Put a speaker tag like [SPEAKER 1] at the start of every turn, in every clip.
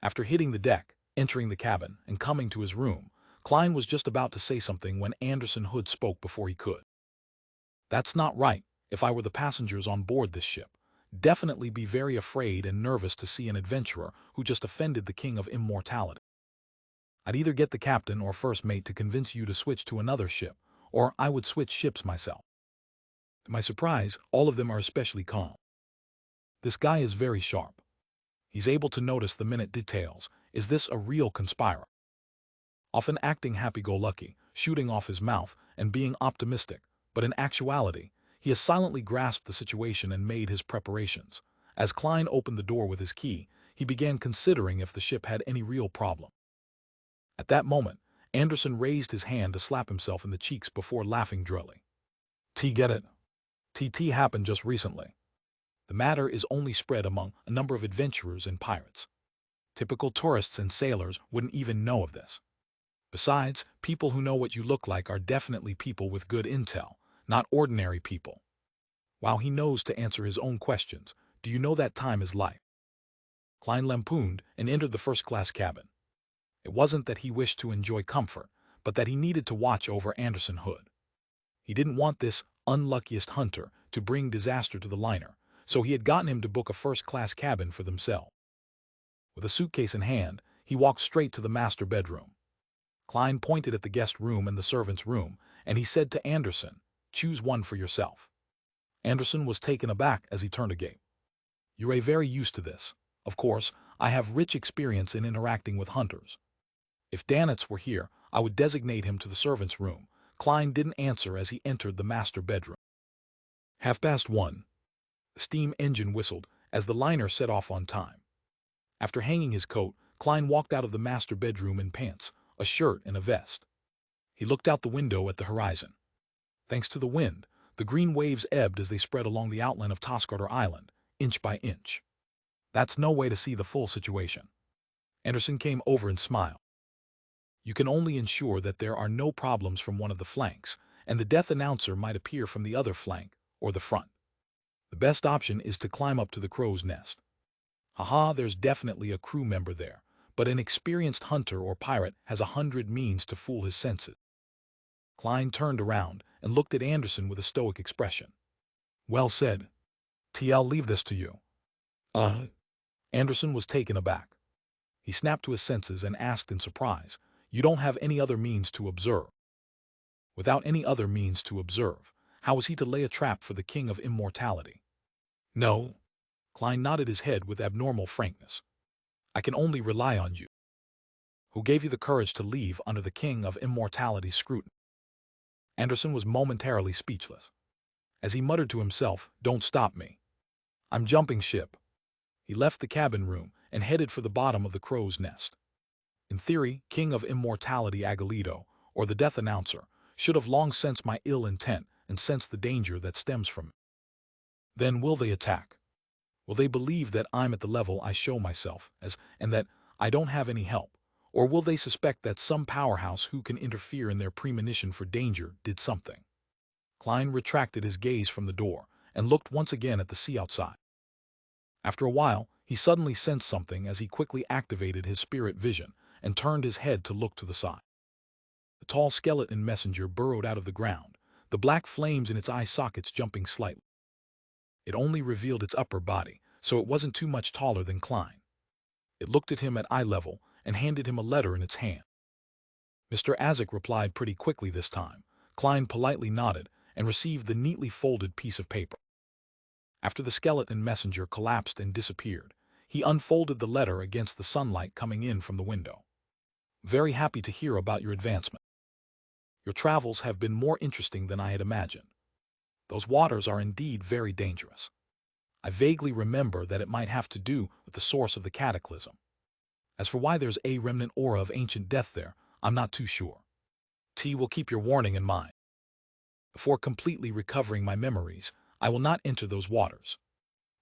[SPEAKER 1] After hitting the deck, entering the cabin, and coming to his room, Klein was just about to say something when Anderson Hood spoke before he could. "That's not right. If I were the passengers on board this ship, definitely be very afraid and nervous to see an adventurer who just offended the king of immortality. I'd either get the captain or first mate to convince you to switch to another ship, or I would switch ships myself." To my surprise, all of them are especially calm. This guy is very sharp. He's able to notice the minute details. Is this a real conspirer? Often acting happy-go-lucky, shooting off his mouth, and being optimistic, but in actuality, he has silently grasped the situation and made his preparations. As Klein opened the door with his key, he began considering if the ship had any real problem. At that moment, Anderson raised his hand to slap himself in the cheeks before laughing drily. Get it? TT happened just recently. The matter is only spread among a number of adventurers and pirates. Typical tourists and sailors wouldn't even know of this. Besides, people who know what you look like are definitely people with good intel, not ordinary people. While he knows to answer his own questions, do you know that time is life? Klein lampooned and entered the first-class cabin. It wasn't that he wished to enjoy comfort, but that he needed to watch over Anderson Hood. He didn't want this unluckiest hunter to bring disaster to the liner, so he had gotten him to book a first-class cabin for themselves. With a suitcase in hand, he walked straight to the master bedroom. Klein pointed at the guest room and the servant's room, and he said to Anderson, "Choose one for yourself." Anderson was taken aback as he turned agape. "You're very used to this. Of course, I have rich experience in interacting with hunters. If Danitz were here, I would designate him to the servant's room." Klein didn't answer as he entered the master bedroom. 1:30. The steam engine whistled as the liner set off on time. After hanging his coat, Klein walked out of the master bedroom in pants, a shirt, and a vest. He looked out the window at the horizon. Thanks to the wind, the green waves ebbed as they spread along the outline of Toscarter Island, inch by inch. That's no way to see the full situation. Anderson came over and smiled. "You can only ensure that there are no problems from one of the flanks, and the death announcer might appear from the other flank or the front. The best option is to climb up to the crow's nest. Haha, there's definitely a crew member there, but an experienced hunter or pirate has 100 means to fool his senses." Klein turned around and looked at Anderson with a stoic expression. "Well said. I'll leave this to you." Anderson was taken aback. He snapped to his senses and asked in surprise, "You don't have any other means to observe?" Without any other means to observe, how was he to lay a trap for the king of immortality? "No." Klein nodded his head with abnormal frankness. "I can only rely on you." "Who gave you the courage to leave under the king of immortality's scrutiny?" Anderson was momentarily speechless. As he muttered to himself, "Don't stop me. I'm jumping ship." He left the cabin room and headed for the bottom of the crow's nest. In theory, King of Immortality Agalito, or the Death Announcer, should have long sensed my ill intent and sensed the danger that stems from it. Then will they attack? Will they believe that I'm at the level I show myself as, and that I don't have any help? Or will they suspect that some powerhouse who can interfere in their premonition for danger did something? Klein retracted his gaze from the door and looked once again at the sea outside. After a while, he suddenly sensed something as he quickly activated his spirit vision and turned his head to look to the side. The tall skeleton messenger burrowed out of the ground, the black flames in its eye sockets jumping slightly. It only revealed its upper body, so it wasn't too much taller than Klein. It looked at him at eye level and handed him a letter in its hand. Mr. Azek replied pretty quickly this time. Klein politely nodded and received the neatly folded piece of paper. After the skeleton messenger collapsed and disappeared, he unfolded the letter against the sunlight coming in from the window. "Very happy to hear about your advancement. Your travels have been more interesting than I had imagined. Those waters are indeed very dangerous. I vaguely remember that it might have to do with the source of the cataclysm. As for why there's a remnant aura of ancient death there, I'm not too sure. Will keep your warning in mind. Before completely recovering my memories, I will not enter those waters.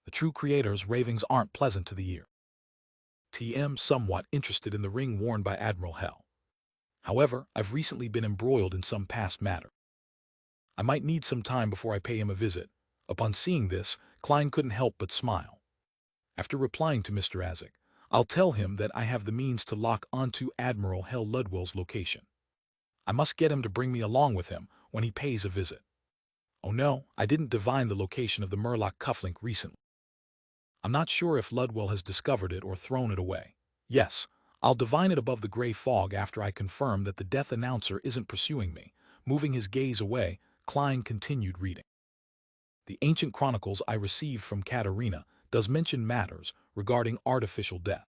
[SPEAKER 1] The true creator's ravings aren't pleasant to the ear. Am somewhat interested in the ring worn by Admiral Hell. However, I've recently been embroiled in some past matter. I might need some time before I pay him a visit." Upon seeing this, Klein couldn't help but smile. After replying to Mr. Azek, I'll tell him that I have the means to lock onto Admiral Hell Ludwell's location. I must get him to bring me along with him when he pays a visit. Oh no, I didn't divine the location of the Murloc cufflink recently. I'm not sure if Ludwell has discovered it or thrown it away. Yes, I'll divine it above the gray fog after I confirm that the death announcer isn't pursuing me. Moving his gaze away, Klein continued reading. The ancient chronicles I received from Katerina does mention matters regarding artificial death.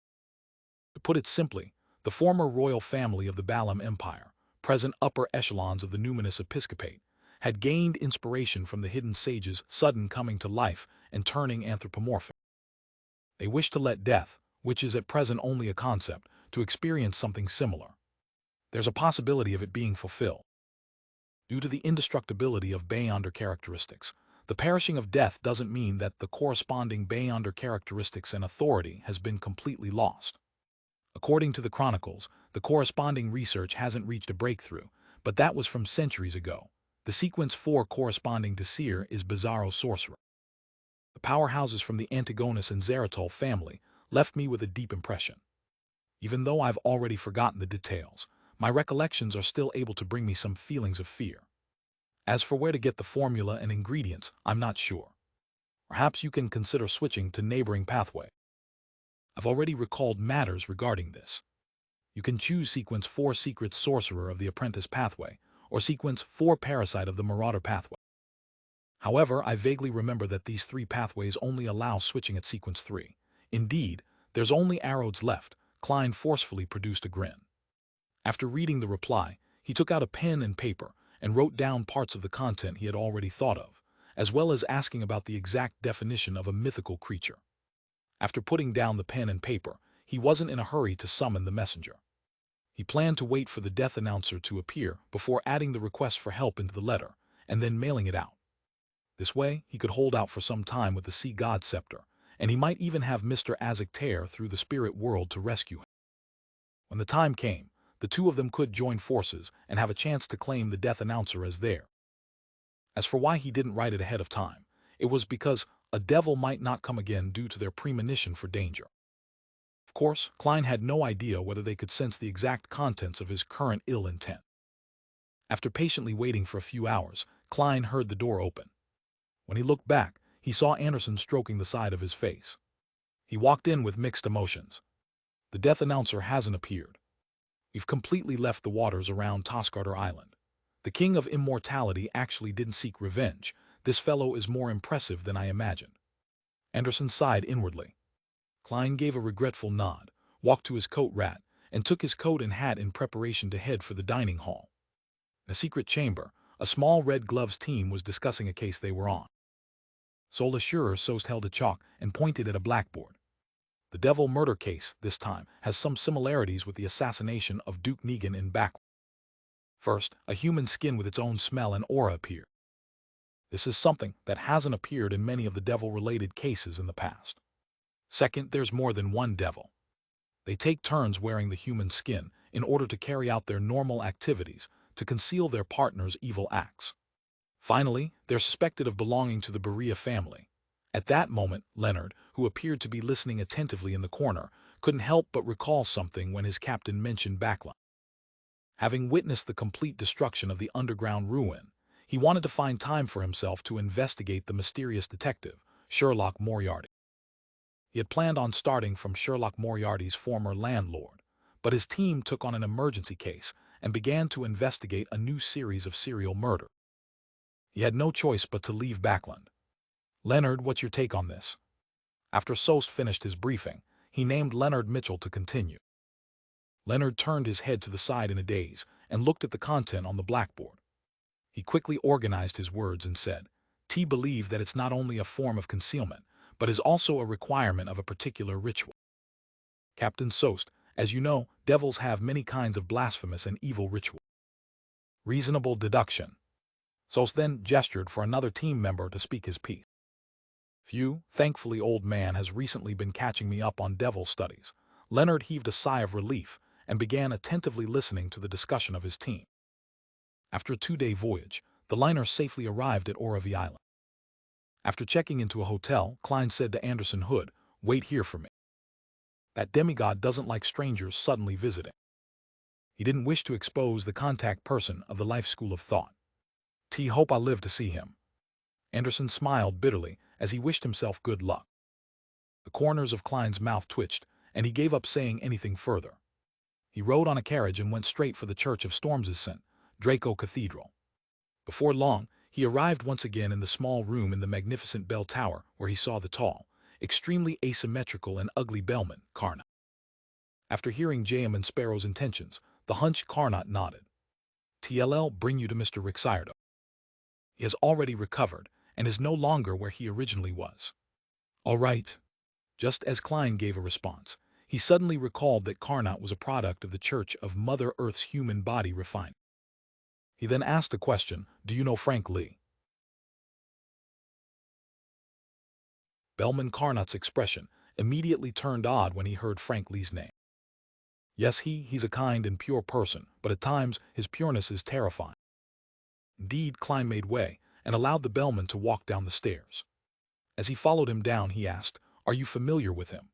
[SPEAKER 1] To put it simply, the former royal family of the Balam Empire, present upper echelons of the numinous episcopate, had gained inspiration from the hidden sage's sudden coming to life and turning anthropomorphic. They wished to let death, which is at present only a concept, to experience something similar. There's a possibility of it being fulfilled. Due to the indestructibility of Beyonder characteristics, the perishing of death doesn't mean that the corresponding Beyonder characteristics and authority has been completely lost. According to the chronicles, the corresponding research hasn't reached a breakthrough, but that was from centuries ago. The sequence 4 corresponding to Seer is Bizarro Sorcerer. The powerhouses from the Antigonus and Zeratol family left me with a deep impression. Even though I've already forgotten the details, my recollections are still able to bring me some feelings of fear. As for where to get the formula and ingredients, I'm not sure. Perhaps you can consider switching to neighboring pathway. I've already recalled matters regarding this. You can choose Sequence 4 Secret Sorcerer of the Apprentice pathway, or Sequence 4 Parasite of the Marauder pathway. However, I vaguely remember that these three pathways only allow switching at Sequence 3. Indeed, there's only arrows left. Klein forcefully produced a grin. After reading the reply, he took out a pen and paper and wrote down parts of the content he had already thought of, as well as asking about the exact definition of a mythical creature. After putting down the pen and paper, he wasn't in a hurry to summon the messenger. He planned to wait for the death announcer to appear before adding the request for help into the letter, and then mailing it out. This way, he could hold out for some time with the Sea God Scepter, and he might even have Mr. Azek tear through the spirit world to rescue him. When the time came, the two of them could join forces and have a chance to claim the death announcer as theirs. As for why he didn't write it ahead of time, it was because a devil might not come again due to their premonition for danger. Of course, Klein had no idea whether they could sense the exact contents of his current ill intent. After patiently waiting for a few hours, Klein heard the door open. When he looked back, he saw Anderson stroking the side of his face. He walked in with mixed emotions. The death announcer hasn't appeared. We've completely left the waters around Toscarter Island. The King of Immortality actually didn't seek revenge. This fellow is more impressive than I imagined. Anderson sighed inwardly. Klein gave a regretful nod, walked to his coat rack, and took his coat and hat in preparation to head for the dining hall. In a secret chamber, a small Red Gloves team was discussing a case they were on. Sol Assurer Sost held a chalk and pointed at a blackboard. The devil murder case, this time, has some similarities with the assassination of Duke Negan in Backland. First, a human skin with its own smell and aura appeared. This is something that hasn't appeared in many of the devil-related cases in the past. Second, there's more than one devil. They take turns wearing the human skin in order to carry out their normal activities, to conceal their partner's evil acts. Finally, they're suspected of belonging to the Berea family. At that moment, Leonard, who appeared to be listening attentively in the corner, couldn't help but recall something when his captain mentioned Backland. Having witnessed the complete destruction of the underground ruin, he wanted to find time for himself to investigate the mysterious detective, Sherlock Moriarty. He had planned on starting from Sherlock Moriarty's former landlord, but his team took on an emergency case and began to investigate a new series of serial murders. He had no choice but to leave Backland. Leonard, what's your take on this? After Sost finished his briefing, he named Leonard Mitchell to continue. Leonard turned his head to the side in a daze and looked at the content on the blackboard. He quickly organized his words and said, T believe that it's not only a form of concealment, but is also a requirement of a particular ritual. Captain Sost, as you know, devils have many kinds of blasphemous and evil rituals. Reasonable deduction. Sost then gestured for another team member to speak his piece. Thankfully old man has recently been catching me up on devil studies. Leonard heaved a sigh of relief and began attentively listening to the discussion of his team. After a 2-day voyage, the liner safely arrived at Oravi Island. After checking into a hotel, Klein said to Anderson Hood, "Wait here for me." That demigod doesn't like strangers suddenly visiting. He didn't wish to expose the contact person of the life school of thought. Hope I live to see him. Anderson smiled bitterly as he wished himself good luck. The corners of Klein's mouth twitched, and he gave up saying anything further. He rode on a carriage and went straight for the Church of Storms' St. Draco Cathedral. Before long, he arrived once again in the small room in the magnificent bell tower where he saw the tall, extremely asymmetrical and ugly bellman, Carnot. After hearing J.M. and Sparrow's intentions, the hunched Carnot nodded. "TLL bring you to Mr. Rixardo. He has already recovered and is no longer where he originally was." "All right." Just as Klein gave a response, he suddenly recalled that Carnot was a product of the Church of Mother Earth's human body refinement. He then asked a question, "Do you know Frank Lee?" Bellman Carnot's expression immediately turned odd when he heard Frank Lee's name. "Yes, he's a kind and pure person, but at times his pureness is terrifying." Indeed, Klein made way and allowed the bellman to walk down the stairs. As he followed him down, he asked, "Are you familiar with him?"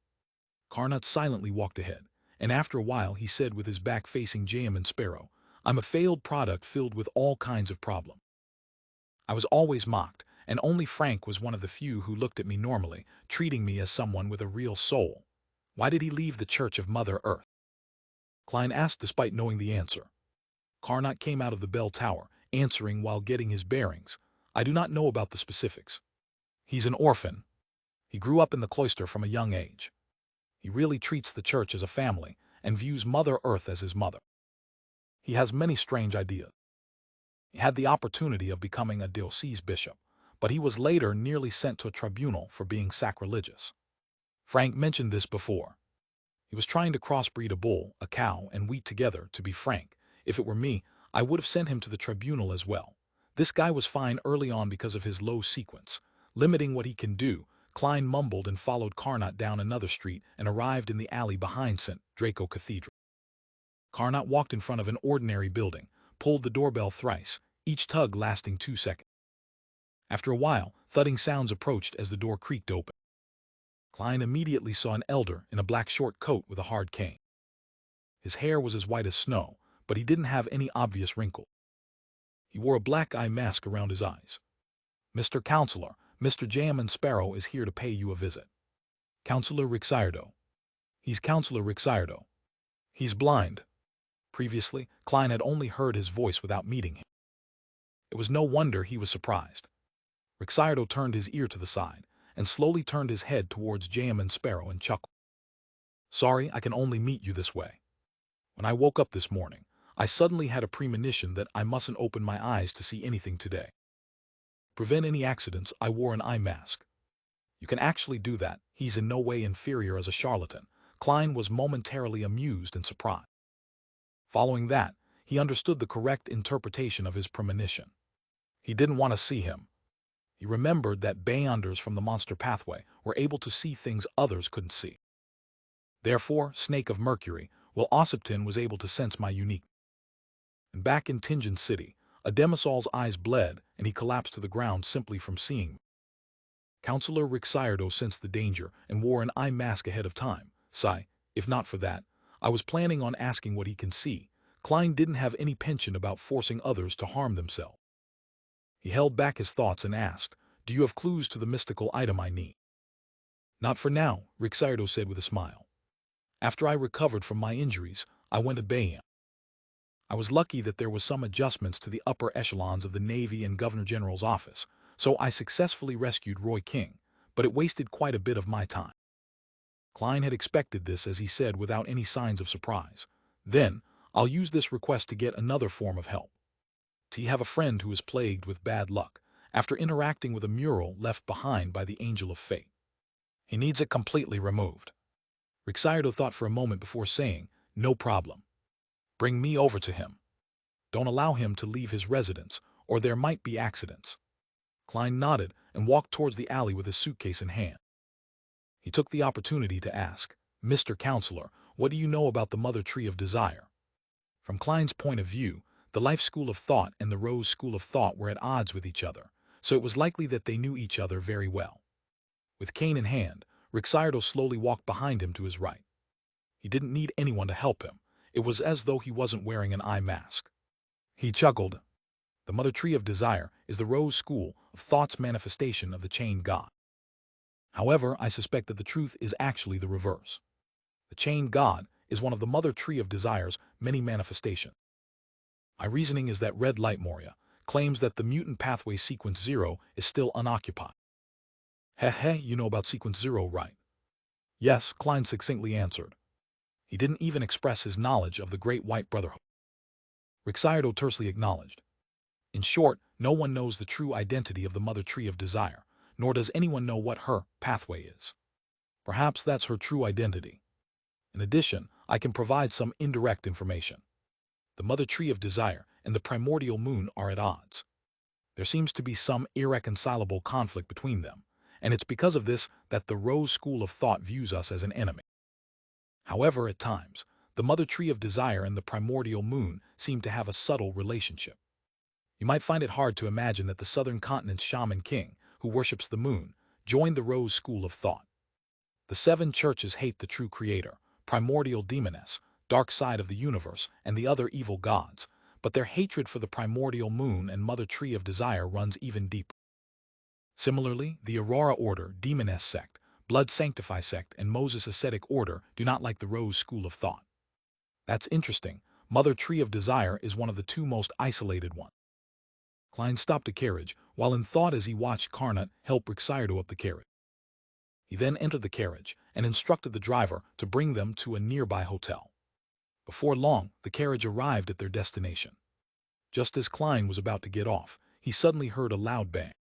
[SPEAKER 1] Carnot silently walked ahead, and after a while he said with his back facing J.M. and Sparrow, "I'm a failed product filled with all kinds of problems. I was always mocked, and only Frank was one of the few who looked at me normally, treating me as someone with a real soul. Why did he leave the Church of Mother Earth?" Klein asked despite knowing the answer. Carnot came out of the bell tower, answering while getting his bearings, "I do not know about the specifics. He's an orphan. He grew up in the cloister from a young age. He really treats the church as a family and views Mother Earth as his mother. He has many strange ideas. He had the opportunity of becoming a diocese bishop, but he was later nearly sent to a tribunal for being sacrilegious. Frank mentioned this before. He was trying to crossbreed a bull, a cow, and wheat together. To be frank, if it were me, I would have sent him to the tribunal as well. This guy was fine early on because of his low sequence, limiting what he can do." Klein mumbled and followed Carnot down another street and arrived in the alley behind St. Draco Cathedral. Carnot walked in front of an ordinary building, pulled the doorbell thrice, each tug lasting 2 seconds. After a while, thudding sounds approached as the door creaked open. Klein immediately saw an elder in a black short coat with a hard cane. His hair was as white as snow, but he didn't have any obvious wrinkle. He wore a black eye mask around his eyes. "Mr. Counselor, Mr. J.M. Sparrow is here to pay you a visit." "Counselor Rixardo." "He's Counselor Rixardo. He's blind." Previously, Klein had only heard his voice without meeting him. It was no wonder he was surprised. Rixardo turned his ear to the side and slowly turned his head towards J.M. Sparrow and chuckled. "Sorry, I can only meet you this way. When I woke up this morning, I suddenly had a premonition that I mustn't open my eyes to see anything today. To prevent any accidents, I wore an eye mask." "You can actually do that. He's in no way inferior as a charlatan." Klein was momentarily amused and surprised. Following that, he understood the correct interpretation of his premonition. He didn't want to see him. He remembered that Beyonders from the monster pathway were able to see things others couldn't see. Therefore, Snake of Mercury, well, Ossipton was able to sense my unique. And back in Tingen City, a Demisol's eyes bled and he collapsed to the ground simply from seeing me. Counselor Rixardo sensed the danger and wore an eye mask ahead of time. Sigh, if not for that, I was planning on asking what he can see. Klein didn't have any penchant about forcing others to harm themselves. He held back his thoughts and asked, "Do you have clues to the mystical item I need?" "Not for now," Rixardo said with a smile. "After I recovered from my injuries, I went to Bayam. I was lucky that there was some adjustments to the upper echelons of the Navy and Governor General's office, so I successfully rescued Roy King, but it wasted quite a bit of my time." Klein had expected this as he said without any signs of surprise. "Then, I'll use this request to get another form of help. You have a friend who is plagued with bad luck after interacting with a mural left behind by the Angel of Fate. He needs it completely removed." Rixardo thought for a moment before saying, "No problem. Bring me over to him. Don't allow him to leave his residence, or there might be accidents." Klein nodded and walked towards the alley with his suitcase in hand. He took the opportunity to ask, "Mr. Counselor, what do you know about the Mother Tree of Desire?" From Klein's point of view, the Life School of Thought and the Rose School of Thought were at odds with each other, so it was likely that they knew each other very well. With cane in hand, Rixardo slowly walked behind him to his right. He didn't need anyone to help him. It was as though he wasn't wearing an eye mask. He chuckled. The mother tree of desire is the rose school of thought's manifestation of the chained God. However, I suspect that the truth is actually the reverse. The chained God is one of the mother tree of desire's many manifestations. My reasoning is that Red Light Moria claims that the mutant pathway sequence 0 is still unoccupied. Heh, you know about sequence 0, right? Yes, Klein succinctly answered. He didn't even express his knowledge of the Great White Brotherhood. Rixardo tersely acknowledged. In short, no one knows the true identity of the mother tree of desire, nor does anyone know what her pathway is. Perhaps that's her true identity. In addition, I can provide some indirect information. The mother tree of desire and the primordial moon are at odds. There seems to be some irreconcilable conflict between them, and it's because of this that the Rose school of thought views us as an enemy. However, at times, the mother tree of desire and the primordial moon seem to have a subtle relationship. You might find it hard to imagine that the southern continent's shaman king, who worships the moon, joined the Rose school of thought. The seven churches hate the true creator, primordial demoness, dark side of the universe, and the other evil gods, but their hatred for the primordial moon and mother tree of desire runs even deeper. Similarly, the Aurora Order, Demoness sect, Blood Sanctify sect, and Moses Ascetic Order do not like the Rose school of thought. That's interesting. Mother Tree of Desire is one of the two most isolated ones. Klein stopped the carriage, while in thought as he watched Carnot help Rixardo up the carriage. He then entered the carriage and instructed the driver to bring them to a nearby hotel. Before long, the carriage arrived at their destination. Just as Klein was about to get off, he suddenly heard a loud bang.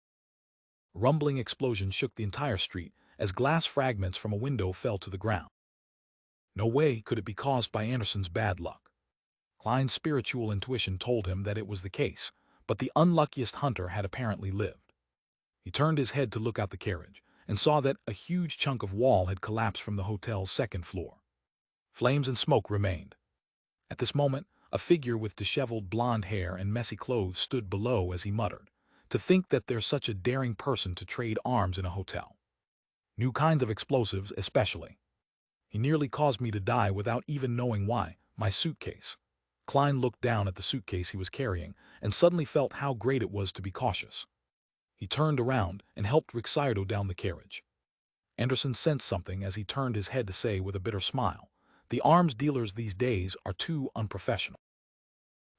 [SPEAKER 1] A rumbling explosion shook the entire street as glass fragments from a window fell to the ground. No way could it be caused by Anderson's bad luck. Klein's spiritual intuition told him that it was the case, but the unluckiest hunter had apparently lived. He turned his head to look out the carriage and saw that a huge chunk of wall had collapsed from the hotel's second floor. Flames and smoke remained. At this moment, a figure with disheveled blonde hair and messy clothes stood below as he muttered, "To think that there's such a daring person to trade arms in a hotel. New kinds of explosives especially. He nearly caused me to die without even knowing why. My suitcase." Klein looked down at the suitcase he was carrying and suddenly felt how great it was to be cautious. He turned around and helped Rixardo down the carriage. Anderson sensed something as he turned his head to say with a bitter smile, "The arms dealers these days are too unprofessional."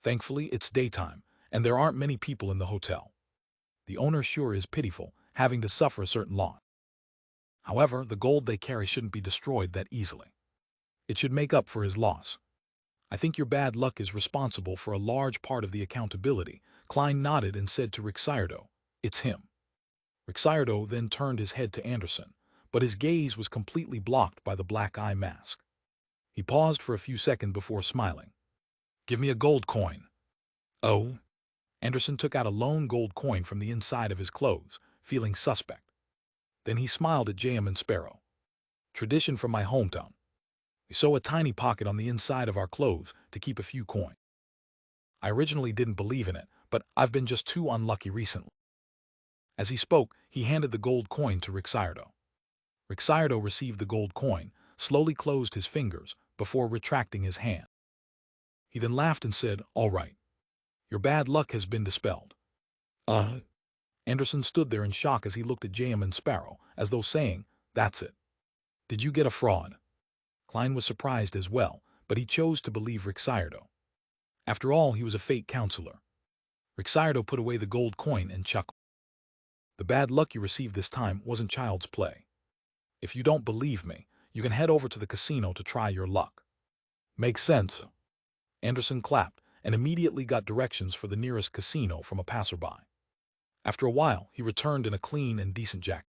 [SPEAKER 1] Thankfully, it's daytime, and there aren't many people in the hotel. The owner sure is pitiful, having to suffer a certain loss. However, the gold they carry shouldn't be destroyed that easily. It should make up for his loss. I think your bad luck is responsible for a large part of the accountability. Klein nodded and said to Rixardo, "It's him." Rixardo then turned his head to Anderson, but his gaze was completely blocked by the black eye mask. He paused for a few seconds before smiling. "Give me a gold coin." "Oh?" Anderson took out a lone gold coin from the inside of his clothes, feeling suspect. Then he smiled at J.M. and Sparrow. "Tradition from my hometown. We sew a tiny pocket on the inside of our clothes to keep a few coins. I originally didn't believe in it, but I've been just too unlucky recently." As he spoke, he handed the gold coin to Rixardo. Rixardo received the gold coin, slowly closed his fingers before retracting his hand. He then laughed and said, "All right. Your bad luck has been dispelled." Anderson stood there in shock as he looked at J.M. and Sparrow, as though saying, "That's it. Did you get a fraud?" Klein was surprised as well, but he chose to believe Rixardo. After all, he was a fate counselor. Rixardo put away the gold coin and chuckled. "The bad luck you received this time wasn't child's play. If you don't believe me, you can head over to the casino to try your luck." "Makes sense." Anderson clapped and immediately got directions for the nearest casino from a passerby. After a while, he returned in a clean and decent jacket.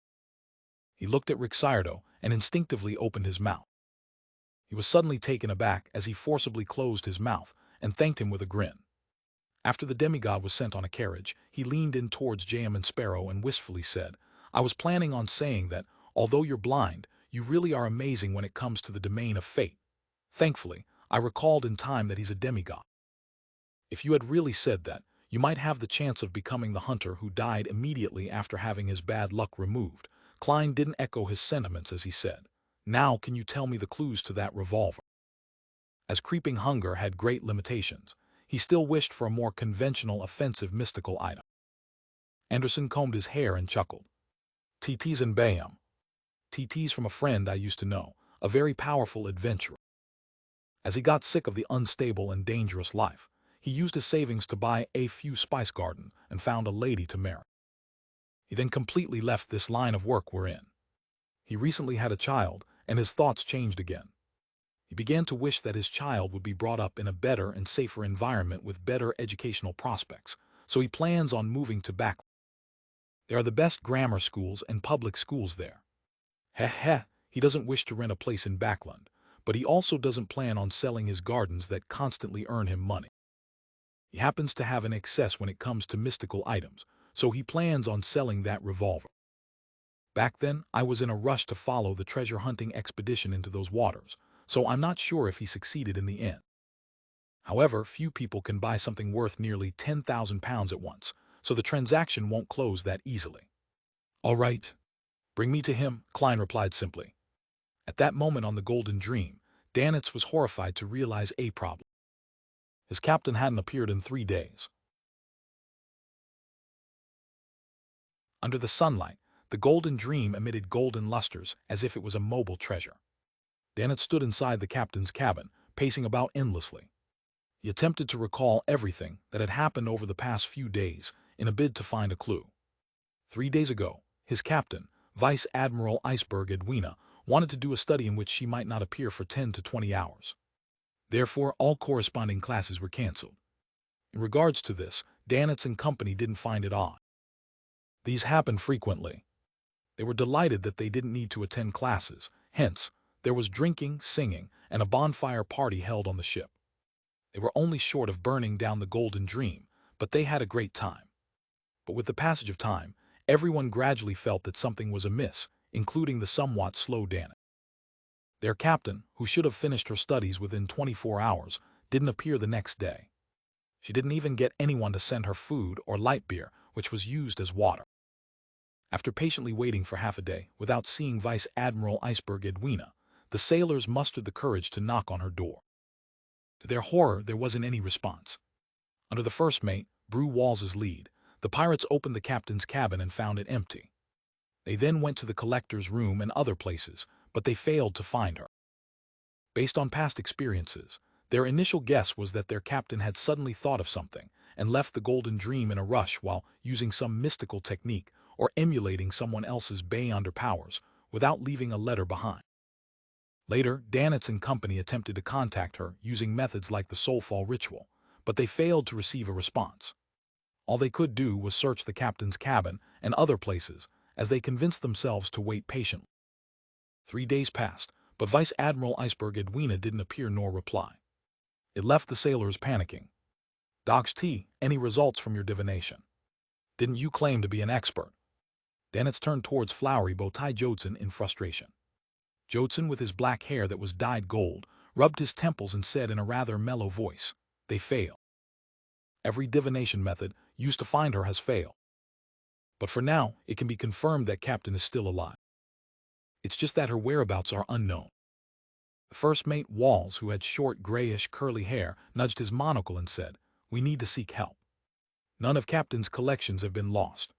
[SPEAKER 1] He looked at Rixardo and instinctively opened his mouth. He was suddenly taken aback as he forcibly closed his mouth and thanked him with a grin. After the demigod was sent on a carriage, he leaned in towards J.M. and Sparrow and wistfully said, "I was planning on saying that, although you're blind, you really are amazing when it comes to the domain of fate." Thankfully, I recalled in time that he's a demigod. If you had really said that, you might have the chance of becoming the hunter who died immediately after having his bad luck removed. Klein didn't echo his sentiments as he said, "Now can you tell me the clues to that revolver?" As creeping hunger had great limitations, he still wished for a more conventional, offensive, mystical item. Anderson combed his hair and chuckled. TT's and Bayham. TT's from a friend I used to know, a very powerful adventurer. As he got sick of the unstable and dangerous life, he used his savings to buy a few spice garden and found a lady to marry. He then completely left this line of work we're in. He recently had a child, and his thoughts changed again. He began to wish that his child would be brought up in a better and safer environment with better educational prospects, so he plans on moving to Backland. There are the best grammar schools and public schools there. Heh, he doesn't wish to rent a place in Backland, but he also doesn't plan on selling his gardens that constantly earn him money. He happens to have an excess when it comes to mystical items, so he plans on selling that revolver. Back then, I was in a rush to follow the treasure-hunting expedition into those waters, so I'm not sure if he succeeded in the end. However, few people can buy something worth nearly £10,000 at once, so the transaction won't close that easily. All right, bring me to him, Klein replied simply. At that moment on the Golden Dream, Danitz was horrified to realize a problem. His captain hadn't appeared in 3 days. Under the sunlight, the Golden Dream emitted golden lusters as if it was a mobile treasure. Danitz stood inside the captain's cabin, pacing about endlessly. He attempted to recall everything that had happened over the past few days in a bid to find a clue. 3 days ago, his captain, Vice Admiral Iceberg Edwina, wanted to do a study in which she might not appear for 10 to 20 hours. Therefore, all corresponding classes were cancelled. In regards to this, Danitz and company didn't find it odd. These happened frequently. They were delighted that they didn't need to attend classes, hence, there was drinking, singing, and a bonfire party held on the ship. They were only short of burning down the Golden Dream, but they had a great time. But with the passage of time, everyone gradually felt that something was amiss, including the somewhat slow Danitz. Their captain, who should have finished her studies within 24 hours, didn't appear the next day. She didn't even get anyone to send her food or light beer, which was used as water. After patiently waiting for half a day, without seeing Vice Admiral Iceberg Edwina, the sailors mustered the courage to knock on her door. To their horror, there wasn't any response. Under the first mate, Brew Walls's lead, the pirates opened the captain's cabin and found it empty. They then went to the collector's room and other places, but they failed to find her. Based on past experiences, their initial guess was that their captain had suddenly thought of something and left the Golden Dream in a rush while using some mystical technique or emulating someone else's Beyonder powers without leaving a letter behind. Later, Danitz and company attempted to contact her using methods like the Soulfall ritual, but they failed to receive a response. All they could do was search the captain's cabin and other places as they convinced themselves to wait patiently. 3 days passed, but Vice Admiral Iceberg Edwina didn't appear nor reply. It left the sailors panicking. Dogs T, any results from your divination? Didn't you claim to be an expert? Danitz turned towards Flowery Bowtie Jodson in frustration. Jodson, with his black hair that was dyed gold, rubbed his temples and said in a rather mellow voice, "They fail. Every divination method used to find her has failed. But for now, it can be confirmed that Captain is still alive. It's just that her whereabouts are unknown." The first mate, Walls, who had short, grayish, curly hair, nudged his monocle and said, "We need to seek help. None of Captain's collections have been lost.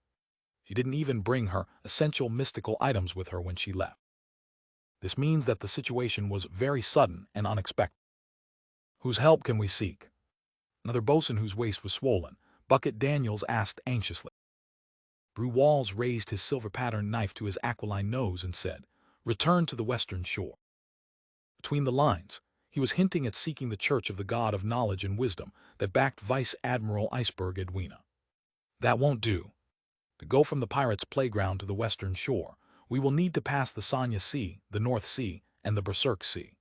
[SPEAKER 1] She didn't even bring her essential mystical items with her when she left. This means that the situation was very sudden and unexpected. Whose help can we seek?" Another bosun whose waist was swollen, Bucket Daniels, asked anxiously. Brew Walls raised his silver-patterned knife to his aquiline nose and said, "Return to the western shore." Between the lines, he was hinting at seeking the Church of the God of Knowledge and Wisdom that backed Vice Admiral Iceberg Edwina. "That won't do. To go from the pirates' playground to the western shore, we will need to pass the Sanya Sea, the North Sea, and the Berserk Sea.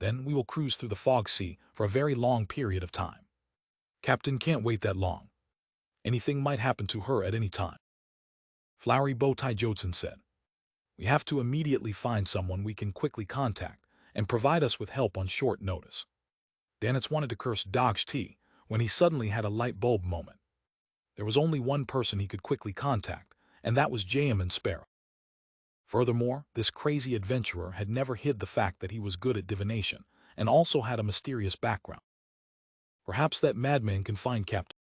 [SPEAKER 1] Then we will cruise through the Fog Sea for a very long period of time. Captain can't wait that long. Anything might happen to her at any time." Flowery Bowtie Jodson said, "We have to immediately find someone we can quickly contact and provide us with help on short notice." Danitz wanted to curse Dogs T when he suddenly had a light bulb moment. There was only one person he could quickly contact, and that was Jayaman Sparrow. Furthermore, this crazy adventurer had never hid the fact that he was good at divination, and also had a mysterious background. Perhaps that madman can find Captain.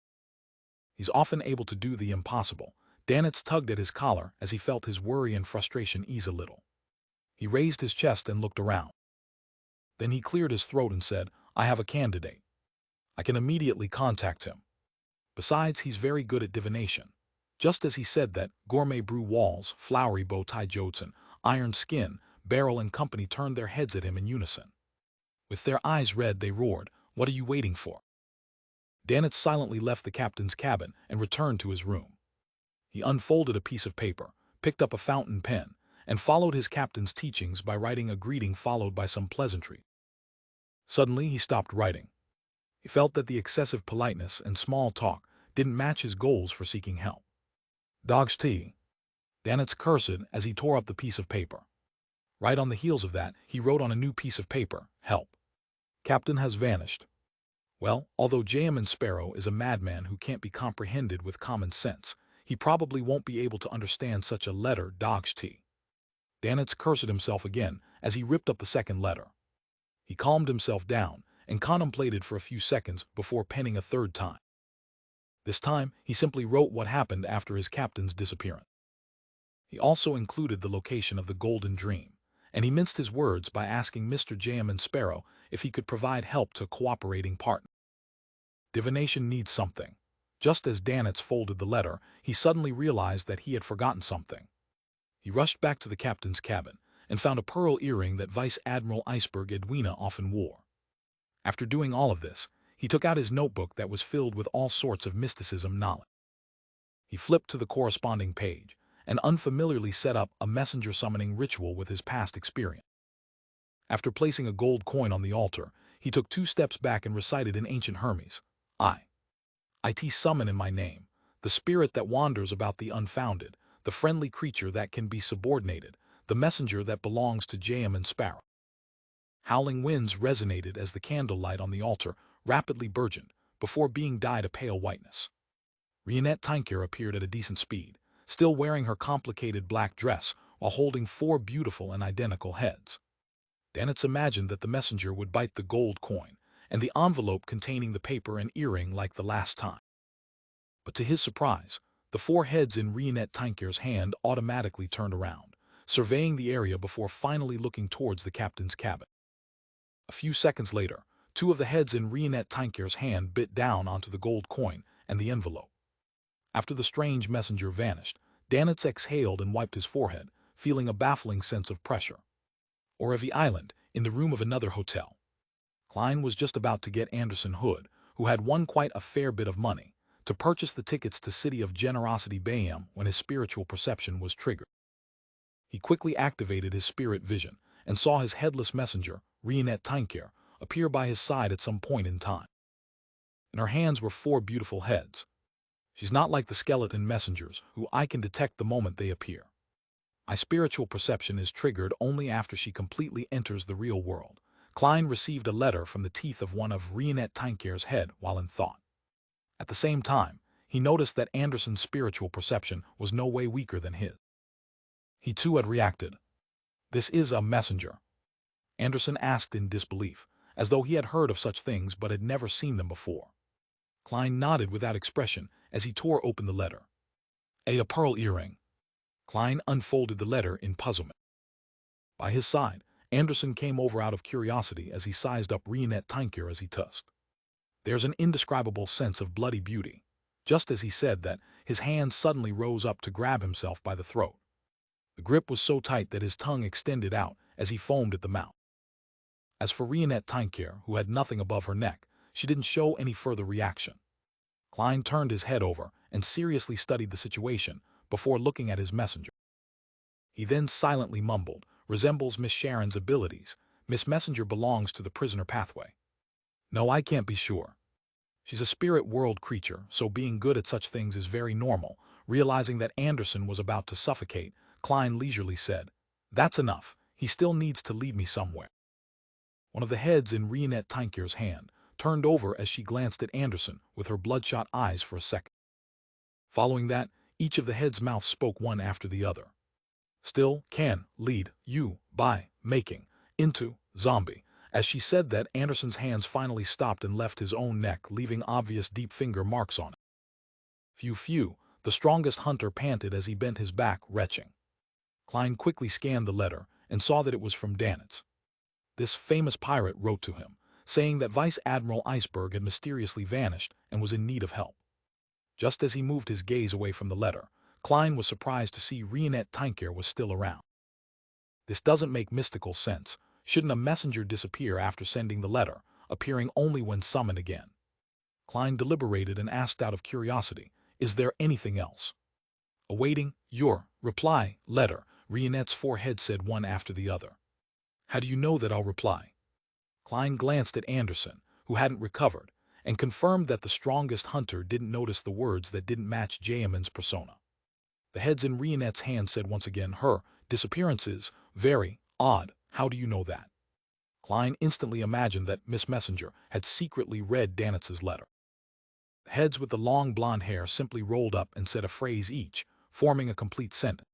[SPEAKER 1] He's often able to do the impossible. Danitz tugged at his collar as he felt his worry and frustration ease a little. He raised his chest and looked around. Then he cleared his throat and said, I have a candidate. I can immediately contact him. Besides, he's very good at divination. Just as he said that, Gourmet Brew Walls, Flowery Bow Tie Jodson, Iron Skin, Barrel and company turned their heads at him in unison. With their eyes red, they roared, What are you waiting for? Danitz silently left the captain's cabin and returned to his room. He unfolded a piece of paper, picked up a fountain pen, and followed his captain's teachings by writing a greeting followed by some pleasantry. Suddenly, he stopped writing. He felt that the excessive politeness and small talk didn't match his goals for seeking help. Dog's tea. Danitz cursed as he tore up the piece of paper. Right on the heels of that, he wrote on a new piece of paper, Help. Captain has vanished. Well, although J.M. Sparrow is a madman who can't be comprehended with common sense, he probably won't be able to understand such a letter, Dog's tea. Danitz cursed himself again as he ripped up the second letter. He calmed himself down and contemplated for a few seconds before penning a third time. This time, he simply wrote what happened after his captain's disappearance. He also included the location of the Golden Dream, and he minced his words by asking Mr. J.M. Sparrow if he could provide help to a cooperating partner. Divination needs something. Just as Danitz folded the letter, he suddenly realized that he had forgotten something. He rushed back to the captain's cabin and found a pearl earring that Vice Admiral Iceberg Edwina often wore. After doing all of this, he took out his notebook that was filled with all sorts of mysticism knowledge. He flipped to the corresponding page and unfamiliarly set up a messenger summoning ritual with his past experience. After placing a gold coin on the altar, he took 2 steps back and recited in ancient Hermes, I summon in my name, the spirit that wanders about the unfounded, the friendly creature that can be subordinated, the messenger that belongs to J.M. Sparrow. Howling winds resonated as the candlelight on the altar rapidly burgeoned before being dyed a pale whiteness. Rionette Tinker appeared at a decent speed, still wearing her complicated black dress while holding 4 beautiful and identical heads. Danitz imagined that the messenger would bite the gold coin and the envelope containing the paper and earring like the last time. But to his surprise, the 4 heads in Rionette Tinker's hand automatically turned around, surveying the area before finally looking towards the captain's cabin. A few seconds later, 2 of the heads in Rionette Tinker's hand bit down onto the gold coin and the envelope. After the strange messenger vanished, Danitz exhaled and wiped his forehead, feeling a baffling sense of pressure. Orevy Island, in the room of another hotel. Klein was just about to get Anderson Hood, who had won quite a fair bit of money, to purchase the tickets to City of Generosity Bayam when his spiritual perception was triggered. He quickly activated his spirit vision and saw his headless messenger, Rionette Tinker, appear by his side at some point in time. In her hands were 4 beautiful heads. She's not like the skeleton messengers, who I can detect the moment they appear. My spiritual perception is triggered only after she completely enters the real world. Klein received a letter from the teeth of one of Rionette Tinker's head while in thought. At the same time, he noticed that Anderson's spiritual perception was no way weaker than his. He too had reacted. This is a messenger? Anderson asked in disbelief, as though he had heard of such things but had never seen them before. Klein nodded without expression as he tore open the letter. A pearl earring. Klein unfolded the letter in puzzlement. By his side, Anderson came over out of curiosity as he sized up Rionette Tinker as he tusked. There's an indescribable sense of bloody beauty. Just as he said that, his hand suddenly rose up to grab himself by the throat. The grip was so tight that his tongue extended out as he foamed at the mouth. As for Rionette Tinker, who had nothing above her neck, she didn't show any further reaction. Klein turned his head over and seriously studied the situation before looking at his messenger. He then silently mumbled, resembles Miss Sharon's abilities. Miss Messenger belongs to the prisoner pathway. No, I can't be sure. She's a spirit world creature, so being good at such things is very normal. Realizing that Anderson was about to suffocate, Klein leisurely said, That's enough. He still needs to lead me somewhere. One of the heads in Rionette Tinker's hand turned over as she glanced at Anderson with her bloodshot eyes for a second. Following that, each of the heads' mouths spoke one after the other. Still can lead you by making into zombie, As she said that, Anderson's hands finally stopped and left his own neck, leaving obvious deep finger marks on it. Phew, the strongest hunter panted as he bent his back, retching. Klein quickly scanned the letter and saw that it was from Danitz. This famous pirate wrote to him, saying that Vice Admiral Iceberg had mysteriously vanished and was in need of help. Just as he moved his gaze away from the letter, Klein was surprised to see Rionette Tinker was still around. This doesn't make mystical sense. Shouldn't a messenger disappear after sending the letter, appearing only when summoned again? Klein deliberated and asked out of curiosity, "Is there anything else?" Awaiting your reply, letter, Rionette's forehead said one after the other. "How do you know that I'll reply?" Klein glanced at Anderson, who hadn't recovered, and confirmed that the strongest hunter didn't notice the words that didn't match Jayaman's persona. The heads in Rionette's hand said once again, "Her disappearance is very odd. How do you know that?" Klein instantly imagined that Miss Messenger had secretly read Danitz's letter. The heads with the long blonde hair simply rolled up and said a phrase each, forming a complete sentence.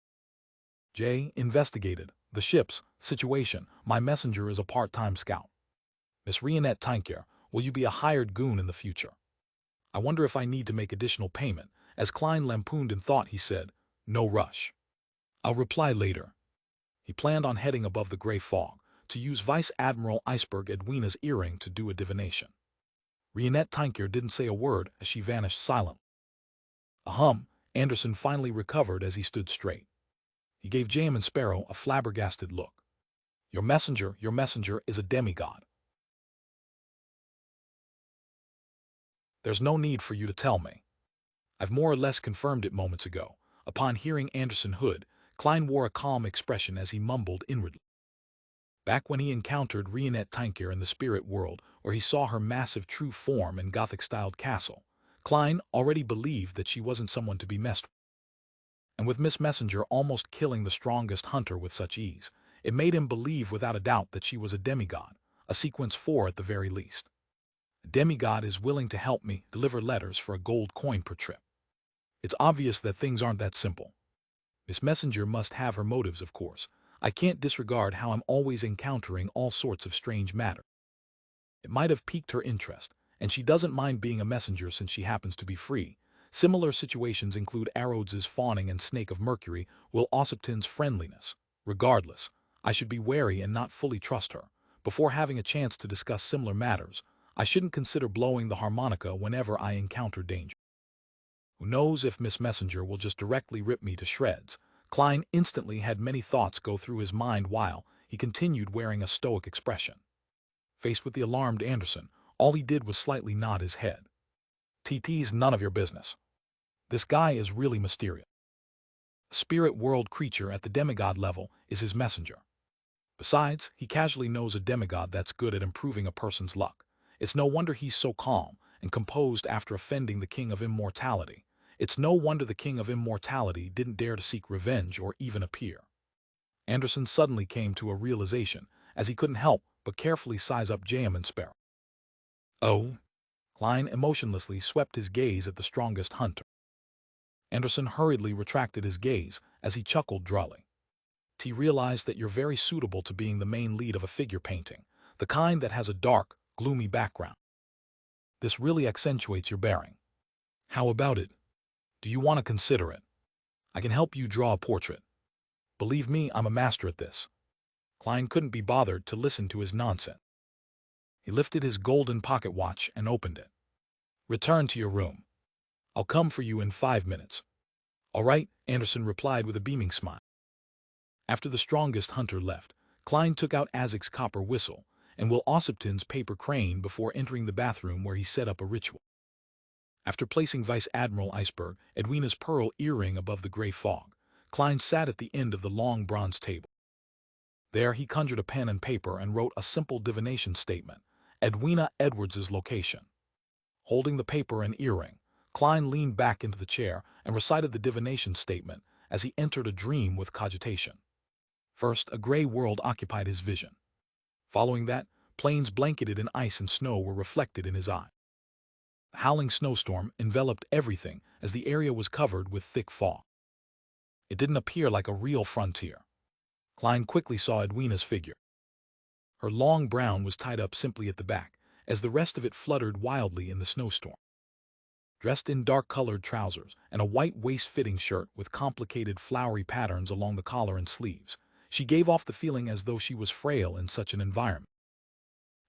[SPEAKER 1] Jay investigated the ship's situation. My messenger is a part-time scout. Miss Rionette Tinker, will you be a hired goon in the future? I wonder if I need to make additional payment. As Klein lampooned in thought, he said, "No rush. I'll reply later." He planned on heading above the gray fog to use Vice Admiral Iceberg Edwina's earring to do a divination. Rionette Tinker didn't say a word as she vanished silently. Anderson finally recovered as he stood straight. He gave Jayaman Sparrow a flabbergasted look. Your messenger is a demigod. There's no need for you to tell me. I've more or less confirmed it moments ago." Upon hearing Anderson Hood, Klein wore a calm expression as he mumbled inwardly. Back when he encountered Rionette Tinker in the spirit world, where he saw her massive true form in Gothic-styled castle, Klein already believed that she wasn't someone to be messed with. And with Miss Messenger almost killing the strongest hunter with such ease, it made him believe without a doubt that she was a demigod, a sequence 4 at the very least. A demigod is willing to help me deliver letters for a gold coin per trip. It's obvious that things aren't that simple. Miss Messenger must have her motives, of course. I can't disregard how I'm always encountering all sorts of strange matter. It might have piqued her interest, and she doesn't mind being a messenger since she happens to be free. Similar situations include Arrodes's fawning and Snake of Mercury, Will Ossipton's friendliness. Regardless, I should be wary and not fully trust her. Before having a chance to discuss similar matters, I shouldn't consider blowing the harmonica whenever I encounter danger. Who knows if Miss Messenger will just directly rip me to shreds? Klein instantly had many thoughts go through his mind while he continued wearing a stoic expression. Faced with the alarmed Anderson, all he did was slightly nod his head. "TT's none of your business. This guy is really mysterious. A spirit world creature at the demigod level is his messenger. Besides, he casually knows a demigod that's good at improving a person's luck. It's no wonder he's so calm and composed after offending the King of Immortality. It's no wonder the King of Immortality didn't dare to seek revenge or even appear." Anderson suddenly came to a realization, as he couldn't help but carefully size up Jayaman Sparrow. "Oh?" Klein emotionlessly swept his gaze at the strongest hunter. Anderson hurriedly retracted his gaze as he chuckled drily. He realized that you're very suitable to being the main lead of a figure painting, the kind that has a dark, gloomy background. This really accentuates your bearing. How about it? Do you want to consider it? I can help you draw a portrait. Believe me, I'm a master at this." Klein couldn't be bothered to listen to his nonsense. He lifted his golden pocket watch and opened it. "Return to your room. I'll come for you in 5 minutes." "All right," Anderson replied with a beaming smile. After the strongest hunter left, Klein took out Azek's copper whistle and Will Ossipton's paper crane before entering the bathroom, where he set up a ritual. After placing Vice Admiral Iceberg Edwina's pearl earring above the gray fog, Klein sat at the end of the long bronze table. There he conjured a pen and paper and wrote a simple divination statement: Edwina Edwards's location. Holding the paper and earring, Klein leaned back into the chair and recited the divination statement as he entered a dream with cogitation. First, a gray world occupied his vision. Following that, plains blanketed in ice and snow were reflected in his eye. A howling snowstorm enveloped everything as the area was covered with thick fog. It didn't appear like a real frontier. Klein quickly saw Edwina's figure. Her long brown was tied up simply at the back, as the rest of it fluttered wildly in the snowstorm. Dressed in dark-colored trousers and a white waist-fitting shirt with complicated flowery patterns along the collar and sleeves, she gave off the feeling as though she was frail in such an environment.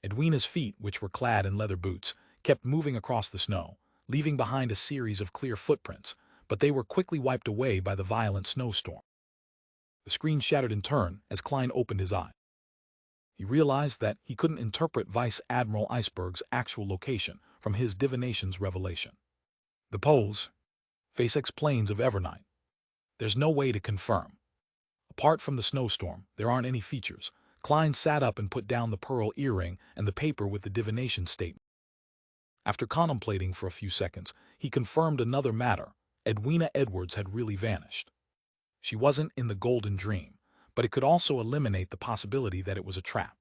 [SPEAKER 1] Edwina's feet, which were clad in leather boots, kept moving across the snow, leaving behind a series of clear footprints, but they were quickly wiped away by the violent snowstorm. The screen shattered in turn as Klein opened his eyes. He realized that he couldn't interpret Vice Admiral Iceberg's actual location from his divination's revelation. The pose, face explains of Evernight. There's no way to confirm. Apart from the snowstorm, there aren't any features. Klein sat up and put down the pearl earring and the paper with the divination statement. After contemplating for a few seconds, he confirmed another matter. Edwina Edwards had really vanished. She wasn't in the Golden Dream, but it could also eliminate the possibility that it was a trap.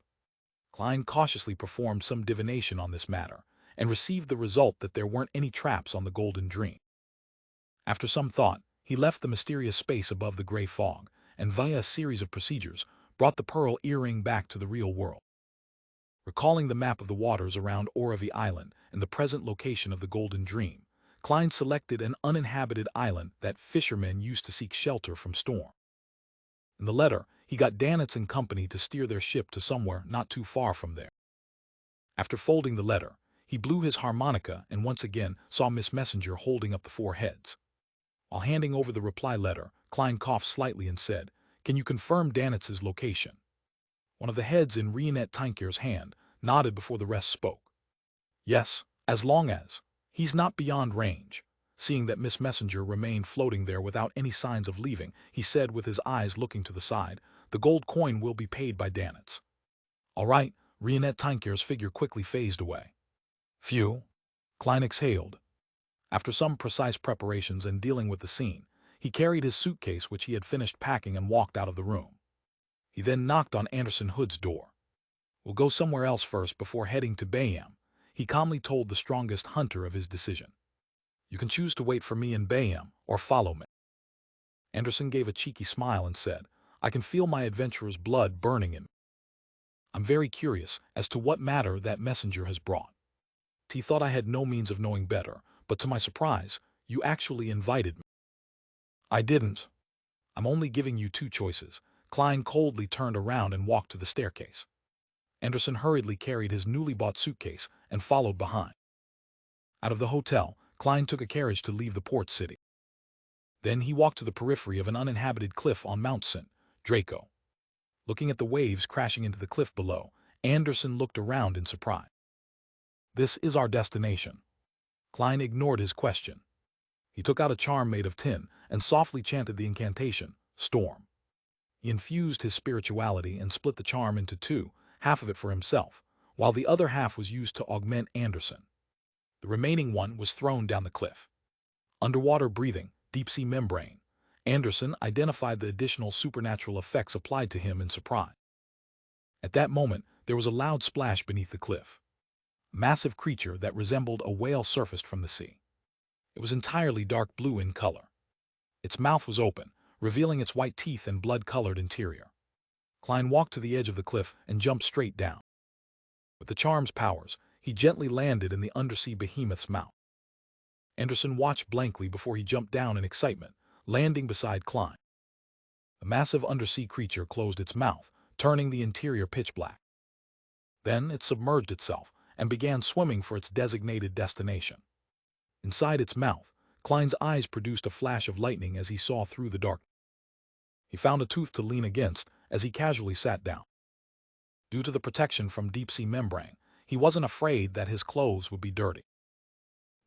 [SPEAKER 1] Klein cautiously performed some divination on this matter, and received the result that there weren't any traps on the Golden Dream. After some thought, he left the mysterious space above the gray fog, and via a series of procedures, brought the pearl earring back to the real world. Recalling the map of the waters around Oravi Island and the present location of the Golden Dream, Klein selected an uninhabited island that fishermen used to seek shelter from storm. In the letter, he got Danitz and company to steer their ship to somewhere not too far from there. After folding the letter, he blew his harmonica and once again saw Miss Messenger holding up the four heads. While handing over the reply letter, Klein coughed slightly and said, "Can you confirm Danitz's location?" One of the heads in Rionette Tinkier's hand nodded before the rest spoke. "Yes, as long as he's not beyond range." Seeing that Miss Messenger remained floating there without any signs of leaving, he said with his eyes looking to the side, "The gold coin will be paid by Danitz." "All right." Rionette Tinkier's figure quickly phased away. "Phew." Klein exhaled. After some precise preparations and dealing with the scene, he carried his suitcase which he had finished packing and walked out of the room. He then knocked on Anderson Hood's door. "We'll go somewhere else first before heading to Bayam," he calmly told the strongest hunter of his decision. "You can choose to wait for me in Bayam or follow me." Anderson gave a cheeky smile and said, "I can feel my adventurer's blood burning in me. I'm very curious as to what matter that messenger has brought. He thought I had no means of knowing better, but to my surprise, you actually invited me." "I didn't. I'm only giving you two choices." Klein coldly turned around and walked to the staircase. Anderson hurriedly carried his newly bought suitcase and followed behind. Out of the hotel, Klein took a carriage to leave the port city. Then he walked to the periphery of an uninhabited cliff on Mount St. Draco. Looking at the waves crashing into the cliff below, Anderson looked around in surprise. "This is our destination." Klein ignored his question. He took out a charm made of tin and softly chanted the incantation, "Storm." He infused his spirituality and split the charm into two, half of it for himself, while the other half was used to augment Anderson. The remaining one was thrown down the cliff. Underwater breathing, deep-sea membrane. Anderson identified the additional supernatural effects applied to him in surprise. At that moment, there was a loud splash beneath the cliff. A massive creature that resembled a whale surfaced from the sea. It was entirely dark blue in color. Its mouth was open, revealing its white teeth and blood-colored interior. Klein walked to the edge of the cliff and jumped straight down. With the charm's powers, he gently landed in the undersea behemoth's mouth. Anderson watched blankly before he jumped down in excitement, landing beside Klein. The massive undersea creature closed its mouth, turning the interior pitch black. Then it submerged itself and began swimming for its designated destination. Inside its mouth, Klein's eyes produced a flash of lightning as he saw through the dark. He found a tooth to lean against as he casually sat down. Due to the protection from deep-sea membrane, he wasn't afraid that his clothes would be dirty.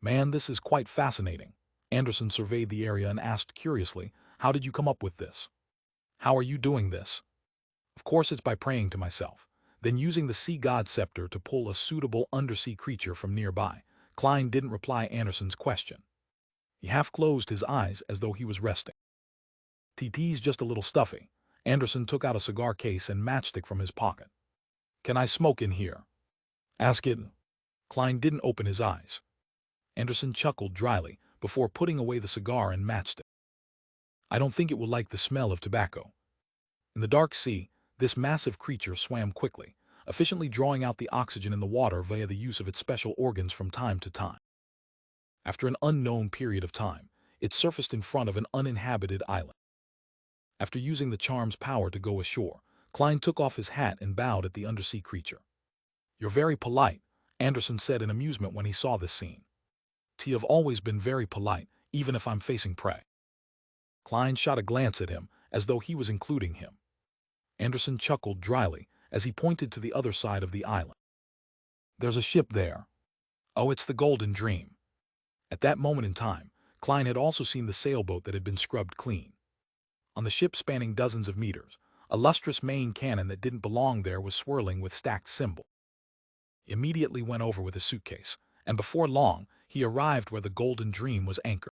[SPEAKER 1] "Man, this is quite fascinating." Anderson surveyed the area and asked curiously, "How did you come up with this? How are you doing this?" "Of course it's by praying to myself, then using the sea god scepter to pull a suitable undersea creature from nearby." Klein didn't reply Anderson's question. He half closed his eyes as though he was resting. "TT's just a little stuffy." Anderson took out a cigar case and matchstick from his pocket. "Can I smoke in here?" "Ask it." Klein didn't open his eyes. Anderson chuckled dryly before putting away the cigar and matchstick. "I don't think it will like the smell of tobacco." In the dark sea, this massive creature swam quickly, efficiently drawing out the oxygen in the water via the use of its special organs from time to time. After an unknown period of time, it surfaced in front of an uninhabited island. After using the charm's power to go ashore, Klein took off his hat and bowed at the undersea creature. "You're very polite," Anderson said in amusement when he saw this scene. "T've always been very polite, even if I'm facing prey." Klein shot a glance at him, as though he was including him. Anderson chuckled dryly as he pointed to the other side of the island. "There's a ship there. Oh, it's the Golden Dream." At that moment in time, Klein had also seen the sailboat that had been scrubbed clean. On the ship, spanning dozens of meters, a lustrous main cannon that didn't belong there was swirling with stacked cymbals. He immediately went over with his suitcase, and before long, he arrived where the Golden Dream was anchored.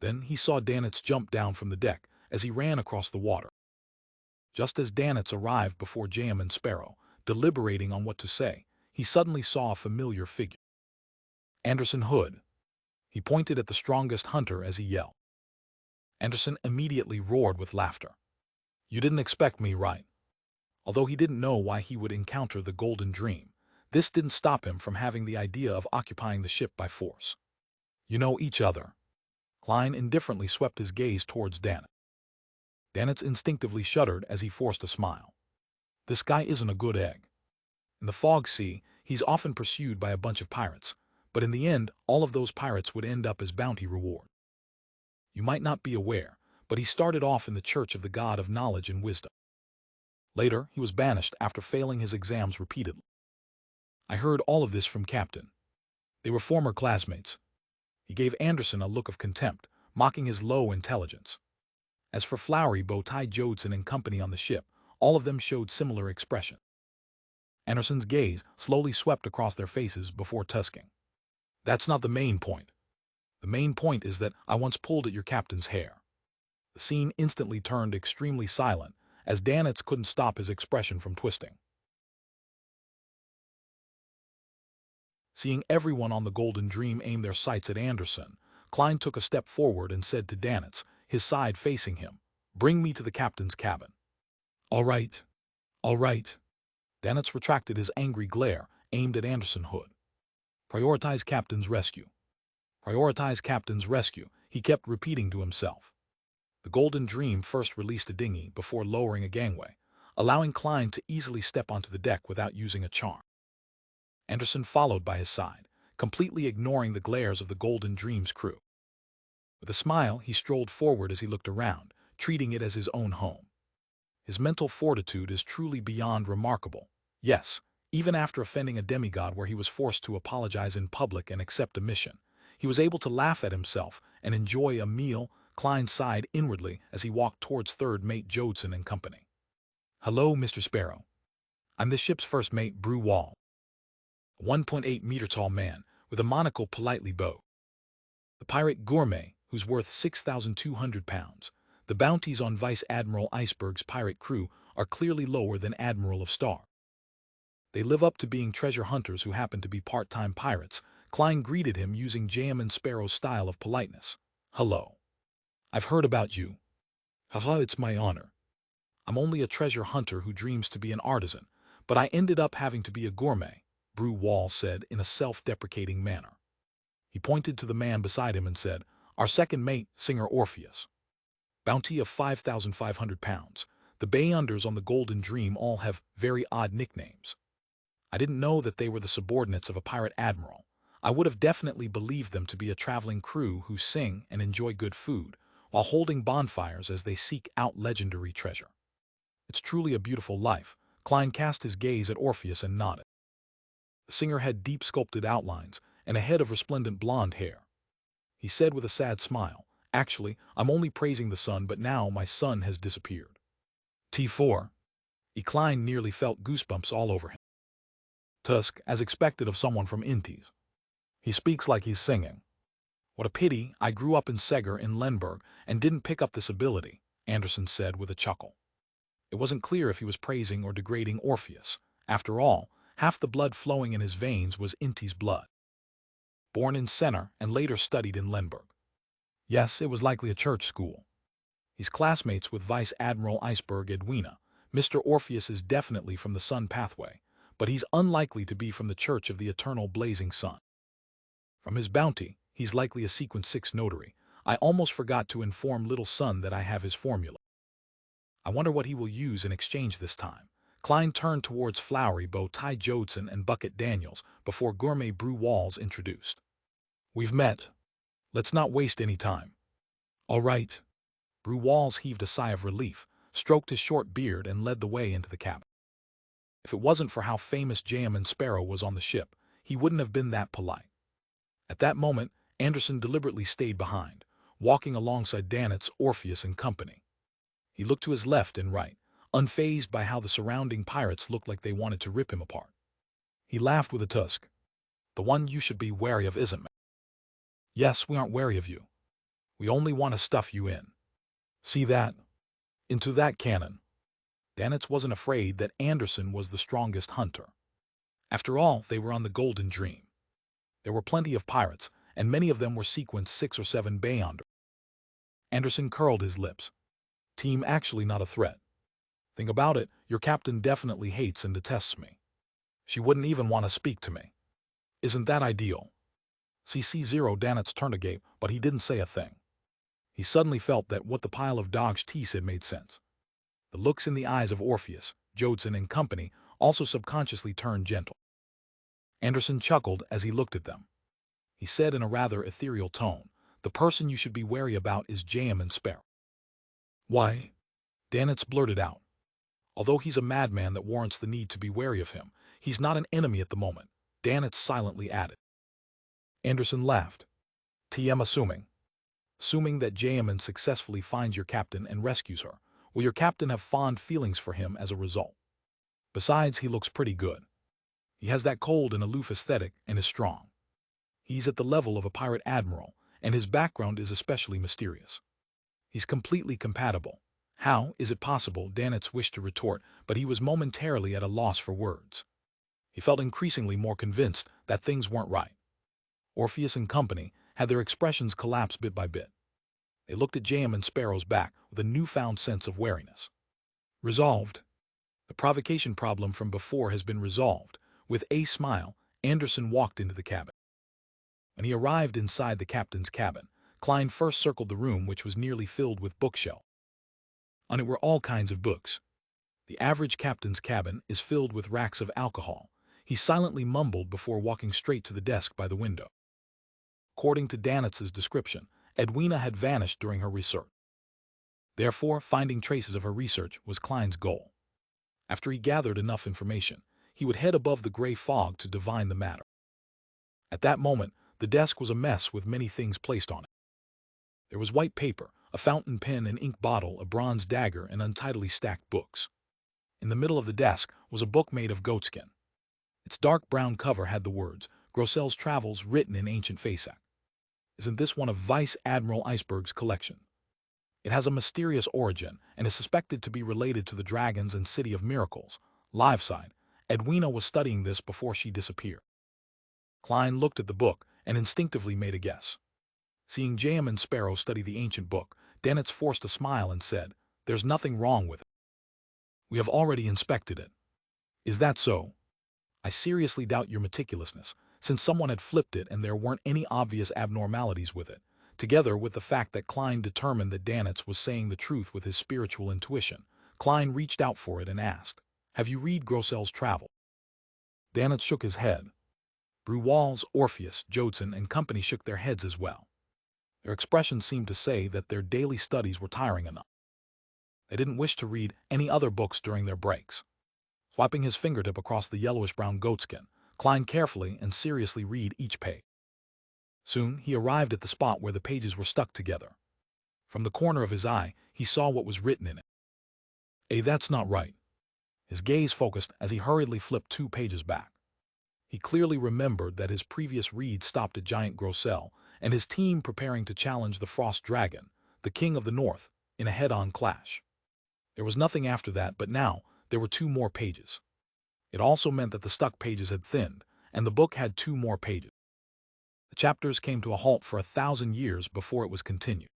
[SPEAKER 1] Then he saw Danitz jump down from the deck as he ran across the water. Just as Danitz arrived before Jam and Sparrow, deliberating on what to say, he suddenly saw a familiar figure. Anderson Hood. He pointed at the strongest hunter as he yelled. Anderson immediately roared with laughter. "You didn't expect me, right?" Although he didn't know why he would encounter the Golden Dream, this didn't stop him from having the idea of occupying the ship by force. "You know each other." Klein indifferently swept his gaze towards Danitz. Danitz instinctively shuddered as he forced a smile. "This guy isn't a good egg. In the Fog Sea, he's often pursued by a bunch of pirates, but in the end, all of those pirates would end up as bounty reward. You might not be aware, but he started off in the Church of the God of Knowledge and Wisdom. Later, he was banished after failing his exams repeatedly. I heard all of this from Captain. They were former classmates." He gave Anderson a look of contempt, mocking his low intelligence. As for Flowery, Bow-Tie Jodson and company on the ship, all of them showed similar expression. Anderson's gaze slowly swept across their faces before tusking. "That's not the main point. The main point is that I once pulled at your captain's hair." The scene instantly turned extremely silent, as Danitz couldn't stop his expression from twisting. Seeing everyone on the Golden Dream aim their sights at Anderson, Klein took a step forward and said to Danitz, his side facing him, "Bring me to the captain's cabin." "All right. All right." Danitz retracted his angry glare, aimed at Anderson Hood. "Prioritize captain's rescue. Prioritize captain's rescue," he kept repeating to himself. The Golden Dream first released a dinghy before lowering a gangway, allowing Klein to easily step onto the deck without using a charm. Anderson followed by his side, completely ignoring the glares of the Golden Dream's crew. With a smile, he strolled forward as he looked around, treating it as his own home. His mental fortitude is truly beyond remarkable. Yes, even after offending a demigod where he was forced to apologize in public and accept a mission, he was able to laugh at himself and enjoy a meal. Klein sighed inwardly as he walked towards third mate Jodson and company. "Hello, Mr. Sparrow. I'm the ship's first mate, Brew Wall." A 1.8-meter tall man with a monocle politely bowed. The pirate Gourmet, who's worth 6,200 pounds. The bounties on Vice Admiral Iceberg's pirate crew are clearly lower than Admiral of Star. They live up to being treasure hunters who happen to be part-time pirates. Klein greeted him using Jam and Sparrow's style of politeness. "Hello. I've heard about you." "Haha, it's my honor. I'm only a treasure hunter who dreams to be an artisan, but I ended up having to be a gourmet," Brew Wall said in a self-deprecating manner. He pointed to the man beside him and said, "Our second mate, Singer Orpheus. Bounty of 5,500 pounds. The Bayunders on the Golden Dream all have very odd nicknames. I didn't know that they were the subordinates of a pirate admiral. I would have definitely believed them to be a traveling crew who sing and enjoy good food, while holding bonfires as they seek out legendary treasure. It's truly a beautiful life." Klein cast his gaze at Orpheus and nodded. The singer had deep sculpted outlines and a head of resplendent blonde hair. He said with a sad smile, "Actually, I'm only praising the sun, but now my sun has disappeared." T4. Klein nearly felt goosebumps all over him. Tusk, as expected of someone from Intes. He speaks like he's singing. "What a pity I grew up in Seger in Lemberg and didn't pick up this ability," Anderson said with a chuckle. It wasn't clear if he was praising or degrading Orpheus. After all, half the blood flowing in his veins was Inti's blood. Born in Senner and later studied in Lemberg. Yes, it was likely a church school. He's classmates with Vice Admiral Iceberg Edwina, Mr. Orpheus is definitely from the sun pathway, but he's unlikely to be from the Church of the Eternal Blazing Sun. From his bounty, he's likely a Sequence 6 notary. I almost forgot to inform Little Sun that I have his formula. I wonder what he will use in exchange this time. Klein turned towards Flowery Bow Ty Jodson and Bucket Daniels before Gourmet Brew Walls introduced. We've met. Let's not waste any time. All right. Brew Walls heaved a sigh of relief, stroked his short beard, and led the way into the cabin. If it wasn't for how famous Jam and Sparrow was on the ship, he wouldn't have been that polite. At that moment, Anderson deliberately stayed behind, walking alongside Danitz, Orpheus, and company. He looked to his left and right, unfazed by how the surrounding pirates looked like they wanted to rip him apart. He laughed with a tusk. The one you should be wary of isn't me. Yes, we aren't wary of you. We only want to stuff you in. See that? Into that cannon. Danitz wasn't afraid that Anderson was the strongest hunter. After all, they were on the Golden Dream. There were plenty of pirates, and many of them were Sequence 6 or 7 Beyonder. Anderson curled his lips. Team actually not a threat. Think about it, your captain definitely hates and detests me. She wouldn't even want to speak to me. Isn't that ideal? CC0 Danitz turned agape, but he didn't say a thing. He suddenly felt that what the pile of dog's tea said made sense. The looks in the eyes of Orpheus, Jodson, and company also subconsciously turned gentle. Anderson chuckled as he looked at them. He said in a rather ethereal tone, the person you should be wary about is Jam and Sparrow. Why? Danitz blurted out. Although he's a madman that warrants the need to be wary of him, he's not an enemy at the moment, Danitz silently added. Anderson laughed. TM assuming that Jayaman successfully finds your captain and rescues her, will your captain have fond feelings for him as a result? Besides, he looks pretty good. He has that cold and aloof aesthetic and is strong. He's at the level of a pirate admiral, and his background is especially mysterious. He's completely compatible. How is it possible? Danitz wished to retort, but he was momentarily at a loss for words. He felt increasingly more convinced that things weren't right. Orpheus and company had their expressions collapse bit by bit. They looked at Jam and Sparrow's back with a newfound sense of wariness. Resolved. The provocation problem from before has been resolved. With a smile, Anderson walked into the cabin. When he arrived inside the captain's cabin, Klein first circled the room, which was nearly filled with bookshelves. On it were all kinds of books. The average captain's cabin is filled with racks of alcohol. He silently mumbled before walking straight to the desk by the window. According to Danitz's description, Edwina had vanished during her research. Therefore, finding traces of her research was Klein's goal. After he gathered enough information, he would head above the gray fog to divine the matter. At that moment, the desk was a mess with many things placed on it. There was white paper, a fountain pen, an ink bottle, a bronze dagger, and untidily stacked books. In the middle of the desk was a book made of goatskin. Its dark brown cover had the words, Grossel's Travels, written in ancient Fasak. Isn't this one of Vice Admiral Iceberg's collection? It has a mysterious origin and is suspected to be related to the Dragons and City of Miracles. Liveside, Edwina was studying this before she disappeared. Klein looked at the book and instinctively made a guess. Seeing Jam and Sparrow study the ancient book, Danitz forced a smile and said, There's nothing wrong with it. We have already inspected it. Is that so? I seriously doubt your meticulousness, since someone had flipped it and there weren't any obvious abnormalities with it. Together with the fact that Klein determined that Danitz was saying the truth with his spiritual intuition, Klein reached out for it and asked, Have you read Grossel's Travel? Danitz shook his head. Brew Walls, Orpheus, Jodson, and company shook their heads as well. Their expressions seemed to say that their daily studies were tiring enough. They didn't wish to read any other books during their breaks. Swiping his fingertip across the yellowish-brown goatskin, Klein carefully and seriously read each page. Soon, he arrived at the spot where the pages were stuck together. From the corner of his eye, he saw what was written in it. That's not right. His gaze focused as he hurriedly flipped 2 pages back. He clearly remembered that his previous read stopped at Giant Grossel and his team preparing to challenge the Frost Dragon, the King of the North, in a head-on clash. There was nothing after that, but now there were 2 more pages. It also meant that the stuck pages had thinned, and the book had 2 more pages. The chapters came to a halt for 1,000 years before it was continued.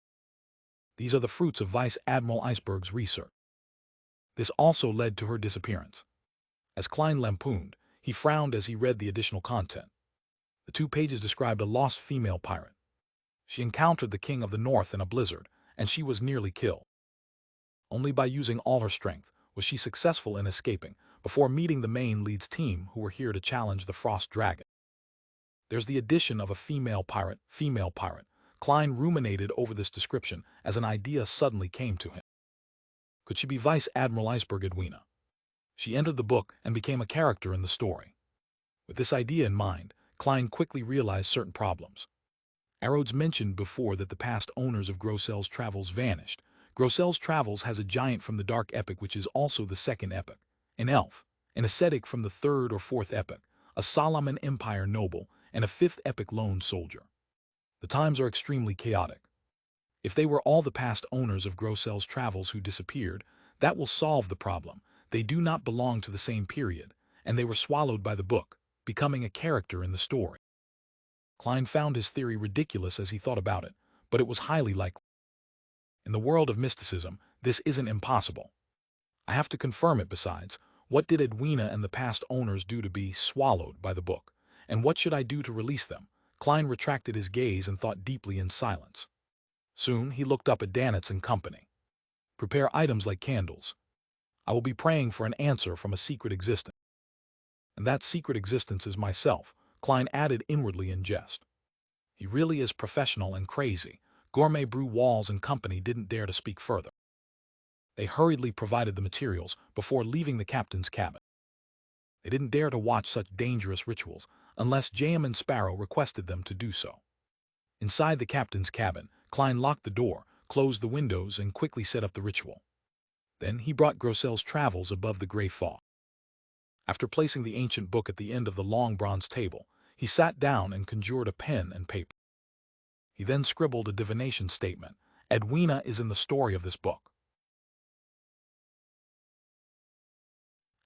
[SPEAKER 1] These are the fruits of Vice Admiral Iceberg's research. This also led to her disappearance. As Klein lampooned, he frowned as he read the additional content. The 2 pages described a lost female pirate. She encountered the King of the North in a blizzard, and she was nearly killed. Only by using all her strength was she successful in escaping before meeting the main lead's team who were here to challenge the Frost Dragon. There's the addition of a female pirate. Klein ruminated over this description as an idea suddenly came to him. Could she be Vice Admiral Iceberg Edwina? She entered the book and became a character in the story. With this idea in mind, Klein quickly realized certain problems. Arrows mentioned before that the past owners of Grossel's Travels vanished. Grossel's Travels has a giant from the Dark Epic, which is also the second epic, an elf, an ascetic from the third or fourth epic, a Solomon Empire noble, and a fifth epic lone soldier. The times are extremely chaotic. If they were all the past owners of Grossel's Travels who disappeared, that will solve the problem. They do not belong to the same period, and they were swallowed by the book, becoming a character in the story. Klein found his theory ridiculous as he thought about it, but it was highly likely. In the world of mysticism, this isn't impossible. I have to confirm it. Besides, what did Edwina and the past owners do to be swallowed by the book? And what should I do to release them? Klein retracted his gaze and thought deeply in silence. Soon he looked up at Danitz and company. Prepare items like candles. I will be praying for an answer from a secret existence. And that secret existence is myself, Klein added inwardly in jest. He really is professional and crazy. Gourmet Brew Walls and company didn't dare to speak further. They hurriedly provided the materials before leaving the captain's cabin. They didn't dare to watch such dangerous rituals unless Jam and Sparrow requested them to do so. Inside the captain's cabin, Klein locked the door, closed the windows, and quickly set up the ritual. Then he brought Grossel's Travels above the gray fog. After placing the ancient book at the end of the long bronze table, he sat down and conjured a pen and paper. He then scribbled a divination statement. Edwina is in the story of this book.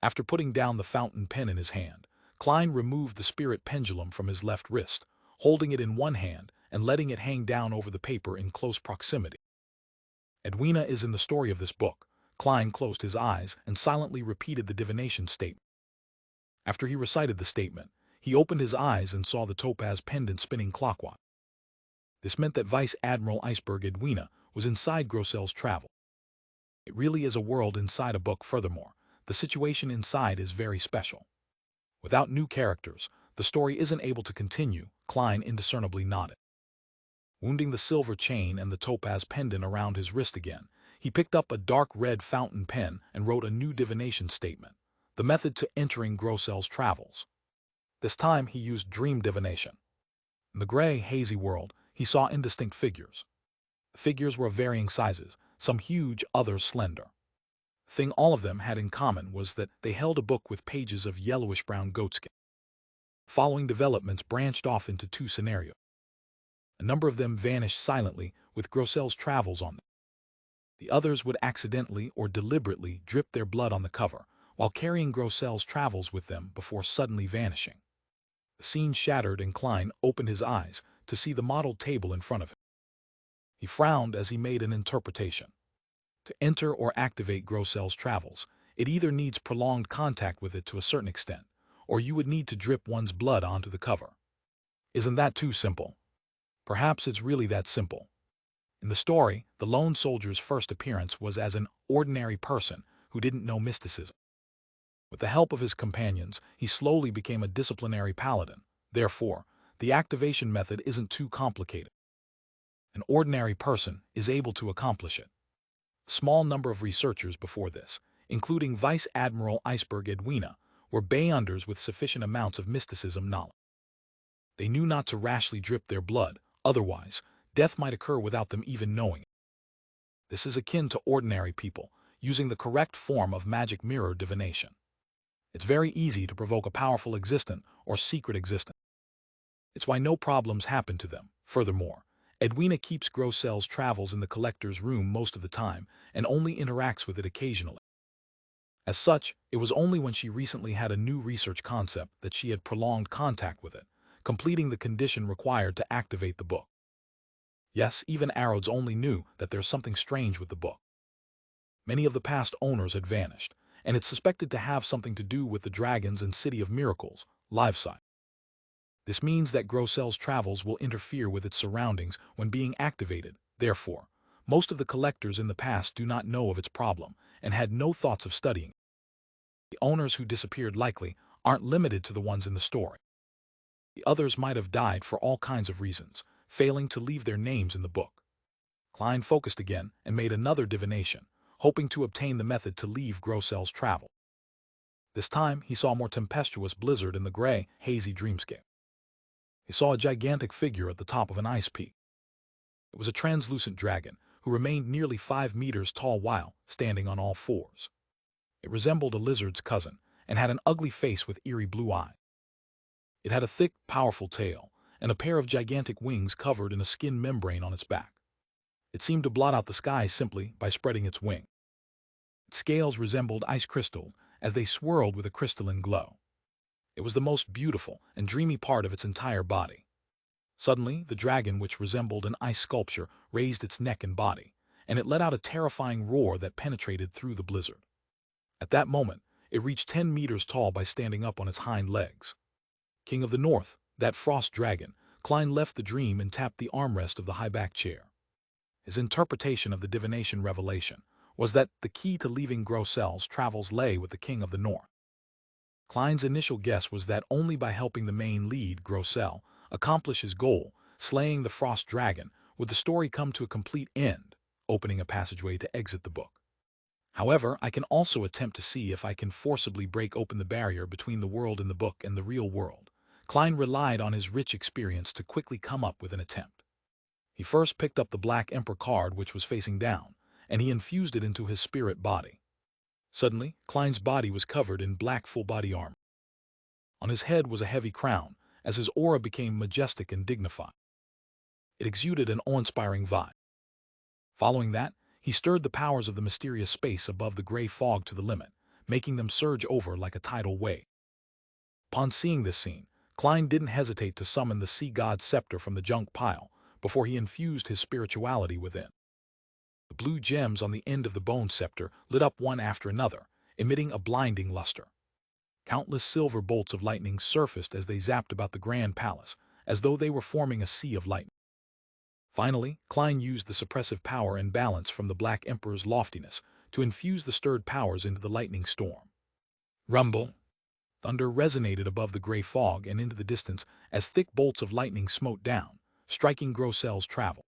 [SPEAKER 1] After putting down the fountain pen in his hand, Klein removed the spirit pendulum from his left wrist, holding it in one hand and letting it hang down over the paper in close proximity. Edwina is in the story of this book. Klein closed his eyes and silently repeated the divination statement. After he recited the statement, he opened his eyes and saw the topaz pendant spinning clockwise. This meant that Vice Admiral Iceberg Edwina was inside Grossel's Travel. It really is a world inside a book. Furthermore, the situation inside is very special. Without new characters, the story isn't able to continue. Klein indiscernibly nodded. Wounding the silver chain and the topaz pendant around his wrist again, he picked up a dark red fountain pen and wrote a new divination statement, the method to entering Grossel's Travels. This time he used dream divination. In the gray, hazy world, he saw indistinct figures. The figures were of varying sizes, some huge, others slender. The thing all of them had in common was that they held a book with pages of yellowish-brown goatskin. Following developments branched off into 2 scenarios. A number of them vanished silently with Grossel's Travels on them. The others would accidentally or deliberately drip their blood on the cover, while carrying Grossel's Travels with them before suddenly vanishing. The scene shattered and Klein opened his eyes to see the modeled table in front of him. He frowned as he made an interpretation. To enter or activate Grossel's Travels, it either needs prolonged contact with it to a certain extent, or you would need to drip one's blood onto the cover. Isn't that too simple? Perhaps it's really that simple. In the story, the lone soldier's first appearance was as an ordinary person who didn't know mysticism. With the help of his companions, he slowly became a disciplinary paladin. Therefore, the activation method isn't too complicated. An ordinary person is able to accomplish it. A small number of researchers before this, including Vice Admiral Iceberg Edwina, were Bayonders with sufficient amounts of mysticism knowledge. They knew not to rashly drip their blood, otherwise, death might occur without them even knowing it. This is akin to ordinary people, using the correct form of magic mirror divination. It's very easy to provoke a powerful existent or secret existent. It's why no problems happen to them. Furthermore, Edwina keeps Grossel's Travels in the collector's room most of the time and only interacts with it occasionally. As such, it was only when she recently had a new research concept that she had prolonged contact with it, completing the condition required to activate the book. Yes, even Arrows only knew that there's something strange with the book. Many of the past owners had vanished, and it's suspected to have something to do with the Dragons and City of Miracles live site. This means that Grossel's travels will interfere with its surroundings when being activated. Therefore, most of the collectors in the past do not know of its problem and had no thoughts of studying. The owners who disappeared likely aren't limited to the ones in the story. The others might have died for all kinds of reasons, failing to leave their names in the book. Klein focused again and made another divination, hoping to obtain the method to leave Grossel's travel. This time, he saw a more tempestuous blizzard in the gray, hazy dreamscape. He saw a gigantic figure at the top of an ice peak. It was a translucent dragon who remained nearly 5 meters tall while standing on all fours. It resembled a lizard's cousin and had an ugly face with eerie blue eyes. It had a thick, powerful tail and a pair of gigantic wings covered in a skin membrane on its back. It seemed to blot out the sky simply by spreading its wings. Its scales resembled ice crystal as they swirled with a crystalline glow. It was the most beautiful and dreamy part of its entire body. Suddenly, the dragon, which resembled an ice sculpture, raised its neck and body, and it let out a terrifying roar that penetrated through the blizzard. At that moment, it reached 10 meters tall by standing up on its hind legs. King of the North, that frost dragon, Klein left the dream and tapped the armrest of the high-back chair. His interpretation of the divination revelation was that the key to leaving Grossel's travels lay with the King of the North. Klein's initial guess was that only by helping the main lead, Grossel, accomplish his goal, slaying the frost dragon, would the story come to a complete end, opening a passageway to exit the book. However, I can also attempt to see if I can forcibly break open the barrier between the world in the book and the real world. Klein relied on his rich experience to quickly come up with an attempt. He first picked up the Black Emperor card, which was facing down, and he infused it into his spirit body. Suddenly, Klein's body was covered in black full-body armor. On his head was a heavy crown, as his aura became majestic and dignified. It exuded an awe-inspiring vibe. Following that, he stirred the powers of the mysterious space above the gray fog to the limit, making them surge over like a tidal wave. Upon seeing this scene, Klein didn't hesitate to summon the sea god scepter from the junk pile before he infused his spirituality within. The blue gems on the end of the bone scepter lit up one after another, emitting a blinding luster. Countless silver bolts of lightning surfaced as they zapped about the grand palace, as though they were forming a sea of lightning. Finally, Klein used the suppressive power and balance from the Black Emperor's loftiness to infuse the stirred powers into the lightning storm. Rumble! Thunder resonated above the gray fog and into the distance as thick bolts of lightning smote down, striking Grossel's travel.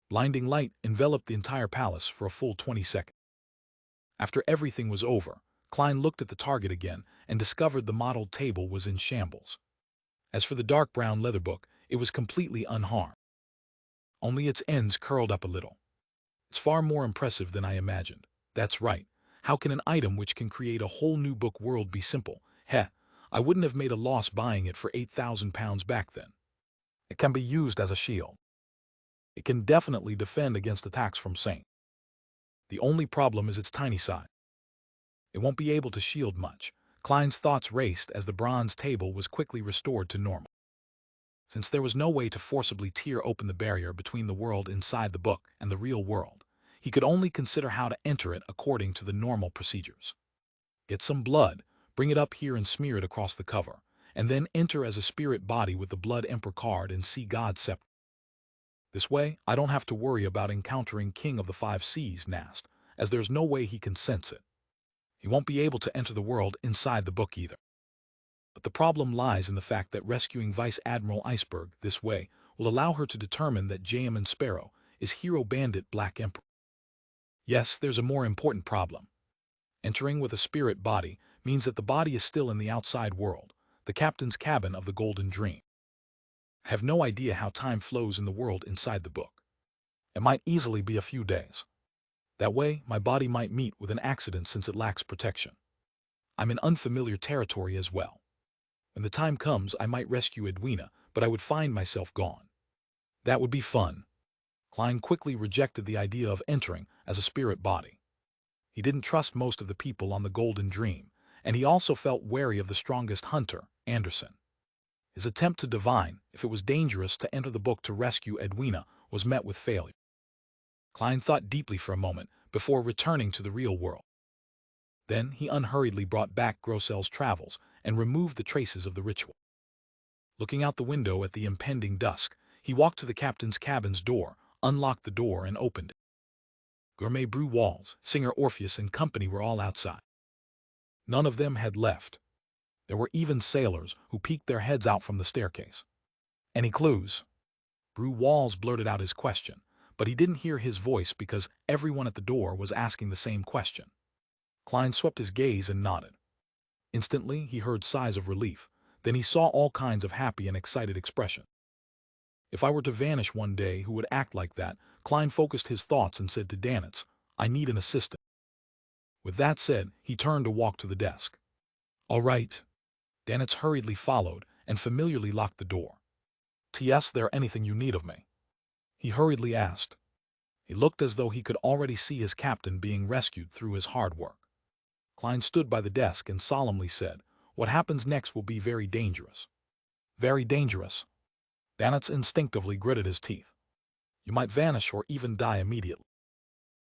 [SPEAKER 1] Blinding light enveloped the entire palace for a full 20 seconds. After everything was over, Klein looked at the target again and discovered the modeled table was in shambles. As for the dark brown leather book, it was completely unharmed. Only its ends curled up a little. It's far more impressive than I imagined. That's right. How can an item which can create a whole new book world be simple? Heh, I wouldn't have made a loss buying it for £8,000 back then. It can be used as a shield. It can definitely defend against attacks from Saint. The only problem is its tiny size. It won't be able to shield much. Klein's thoughts raced as the bronze table was quickly restored to normal. Since there was no way to forcibly tear open the barrier between the world inside the book and the real world, he could only consider how to enter it according to the normal procedures. Get some blood, bring it up here and smear it across the cover, and then enter as a spirit body with the Blood Emperor card and Sea God scepter. This way, I don't have to worry about encountering King of the Five Seas, Nast, as there's no way he can sense it. He won't be able to enter the world inside the book either. But the problem lies in the fact that rescuing Vice Admiral Iceberg this way will allow her to determine that J.M. and Sparrow is Hero Bandit Black Emperor. Yes, there's a more important problem. Entering with a spirit body means that the body is still in the outside world, the captain's cabin of the Golden Dream. I have no idea how time flows in the world inside the book. It might easily be a few days. That way, my body might meet with an accident since it lacks protection. I'm in unfamiliar territory as well. When the time comes, I might rescue Edwina, but I would find myself gone. That would be fun. Klein quickly rejected the idea of entering as a spirit body. He didn't trust most of the people on the Golden Dream, and he also felt wary of the strongest hunter, Anderson. His attempt to divine if it was dangerous to enter the book to rescue Edwina was met with failure. Klein thought deeply for a moment before returning to the real world. Then he unhurriedly brought back Grossel's travels and removed the traces of the ritual. Looking out the window at the impending dusk, he walked to the captain's cabin's door, unlocked the door, and opened it. Gourmet Brew Walls, singer Orpheus and company were all outside. None of them had left. There were even sailors who peeked their heads out from the staircase. "Any clues?" Brew Walls blurted out his question, but he didn't hear his voice because everyone at the door was asking the same question. Klein swept his gaze and nodded. Instantly, he heard sighs of relief. Then he saw all kinds of happy and excited expression. If I were to vanish one day, who would act like that? Klein focused his thoughts and said to Danitz, "I need an assistant." With that said, he turned to walk to the desk. "All right." Danitz hurriedly followed and familiarly locked the door. "T.S. there anything you need of me?" he hurriedly asked. He looked as though he could already see his captain being rescued through his hard work. Klein stood by the desk and solemnly said, "What happens next will be very dangerous." "Very dangerous?" Danitz instinctively gritted his teeth. "You might vanish or even die immediately."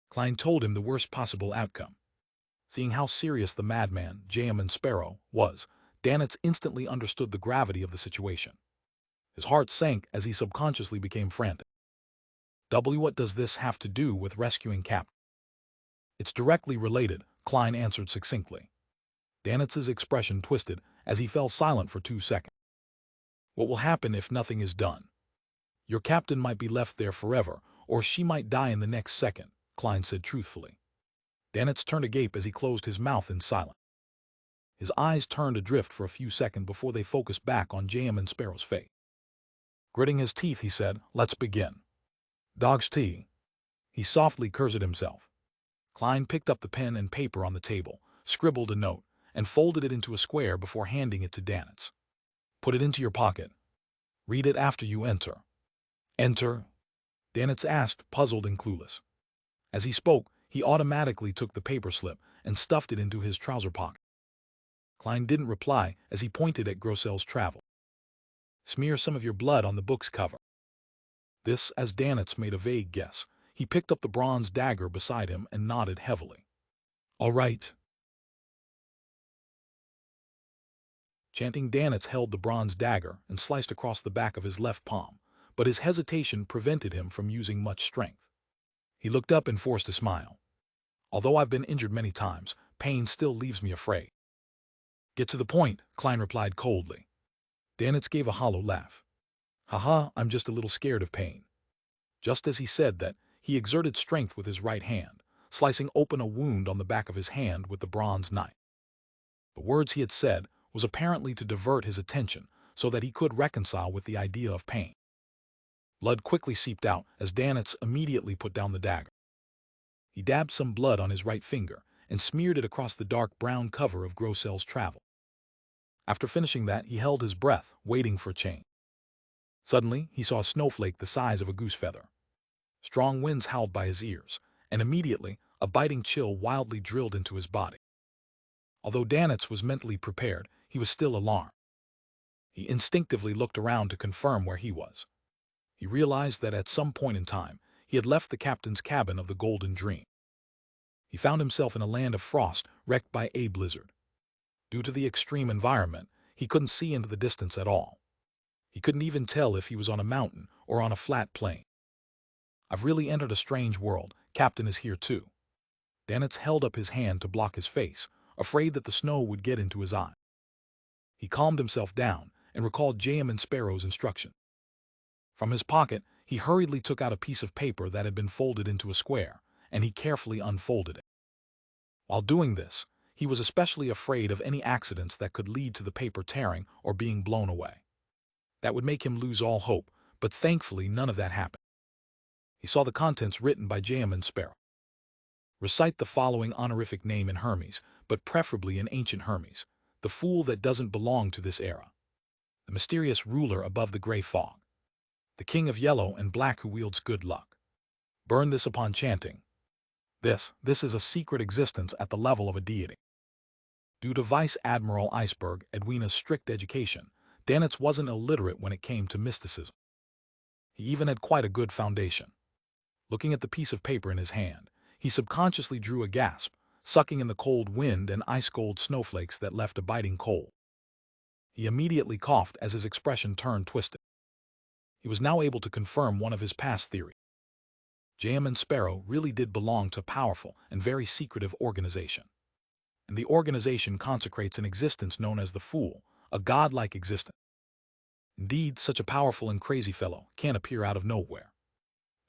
[SPEAKER 1] Klein told him the worst possible outcome. Seeing how serious the madman, J.M. Sparrow, was, Danitz instantly understood the gravity of the situation. His heart sank as he subconsciously became frantic. What does this have to do with rescuing Cap? It's directly related, Klein answered succinctly. Danitz's expression twisted as he fell silent for 2 seconds. What will happen if nothing is done? Your captain might be left there forever, or she might die in the next second, Klein said truthfully. Danitz turned agape as he closed his mouth in silence. His eyes turned adrift for a few seconds before they focused back on J.M. Sparrow's face. Gritting his teeth, he said, "Let's begin." "Dog's tea." He softly cursed himself. Klein picked up the pen and paper on the table, scribbled a note, and folded it into a square before handing it to Danitz. "Put it into your pocket. Read it after you enter." "Enter?" Danitz asked, puzzled and clueless. As he spoke, he automatically took the paper slip and stuffed it into his trouser pocket. Klein didn't reply as he pointed at Grossel's travel. "Smear some of your blood on the book's cover." This, as Danitz made a vague guess. He picked up the bronze dagger beside him and nodded heavily. "All right." Chanting, Danitz held the bronze dagger and sliced across the back of his left palm, but his hesitation prevented him from using much strength. He looked up and forced a smile. "Although I've been injured many times, pain still leaves me afraid." "Get to the point," Klein replied coldly. Danitz gave a hollow laugh. "Haha, I'm just a little scared of pain." Just as he said that, he exerted strength with his right hand, slicing open a wound on the back of his hand with the bronze knife. The words he had said was apparently to divert his attention so that he could reconcile with the idea of pain. Blood quickly seeped out as Danitz immediately put down the dagger. He dabbed some blood on his right finger and smeared it across the dark brown cover of Grossel's travel. After finishing that, he held his breath, waiting for change. Suddenly, he saw a snowflake the size of a goose feather. Strong winds howled by his ears, and immediately, a biting chill wildly drilled into his body. Although Danitz was mentally prepared, he was still alarmed. He instinctively looked around to confirm where he was. He realized that at some point in time, he had left the captain's cabin of the Golden Dream. He found himself in a land of frost wrecked by a blizzard. Due to the extreme environment, he couldn't see into the distance at all. He couldn't even tell if he was on a mountain or on a flat plain. "I've really entered a strange world. Captain is here too." Danitz held up his hand to block his face, afraid that the snow would get into his eye. He calmed himself down and recalled J.M. Sparrow's instruction. From his pocket, he hurriedly took out a piece of paper that had been folded into a square, and he carefully unfolded it. While doing this, he was especially afraid of any accidents that could lead to the paper tearing or being blown away. That would make him lose all hope, but thankfully none of that happened. He saw the contents written by J.M. Sparrow. "Recite the following honorific name in Hermes, but preferably in ancient Hermes, the fool that doesn't belong to this era. The mysterious ruler above the gray fog. The king of yellow and black who wields good luck. Burn this upon chanting. This is a secret existence at the level of a deity." Due to Vice Admiral Iceberg Edwina's strict education, Danitz wasn't illiterate when it came to mysticism. He even had quite a good foundation. Looking at the piece of paper in his hand, He subconsciously drew a gasp, sucking in the cold wind and ice-cold snowflakes that left a biting cold. He immediately coughed as his expression turned twisted. He was now able to confirm one of his past theories. J.M. and Sparrow really did belong to a powerful and very secretive organization. And the organization consecrates an existence known as the Fool, a godlike existence. Indeed, such a powerful and crazy fellow can't appear out of nowhere.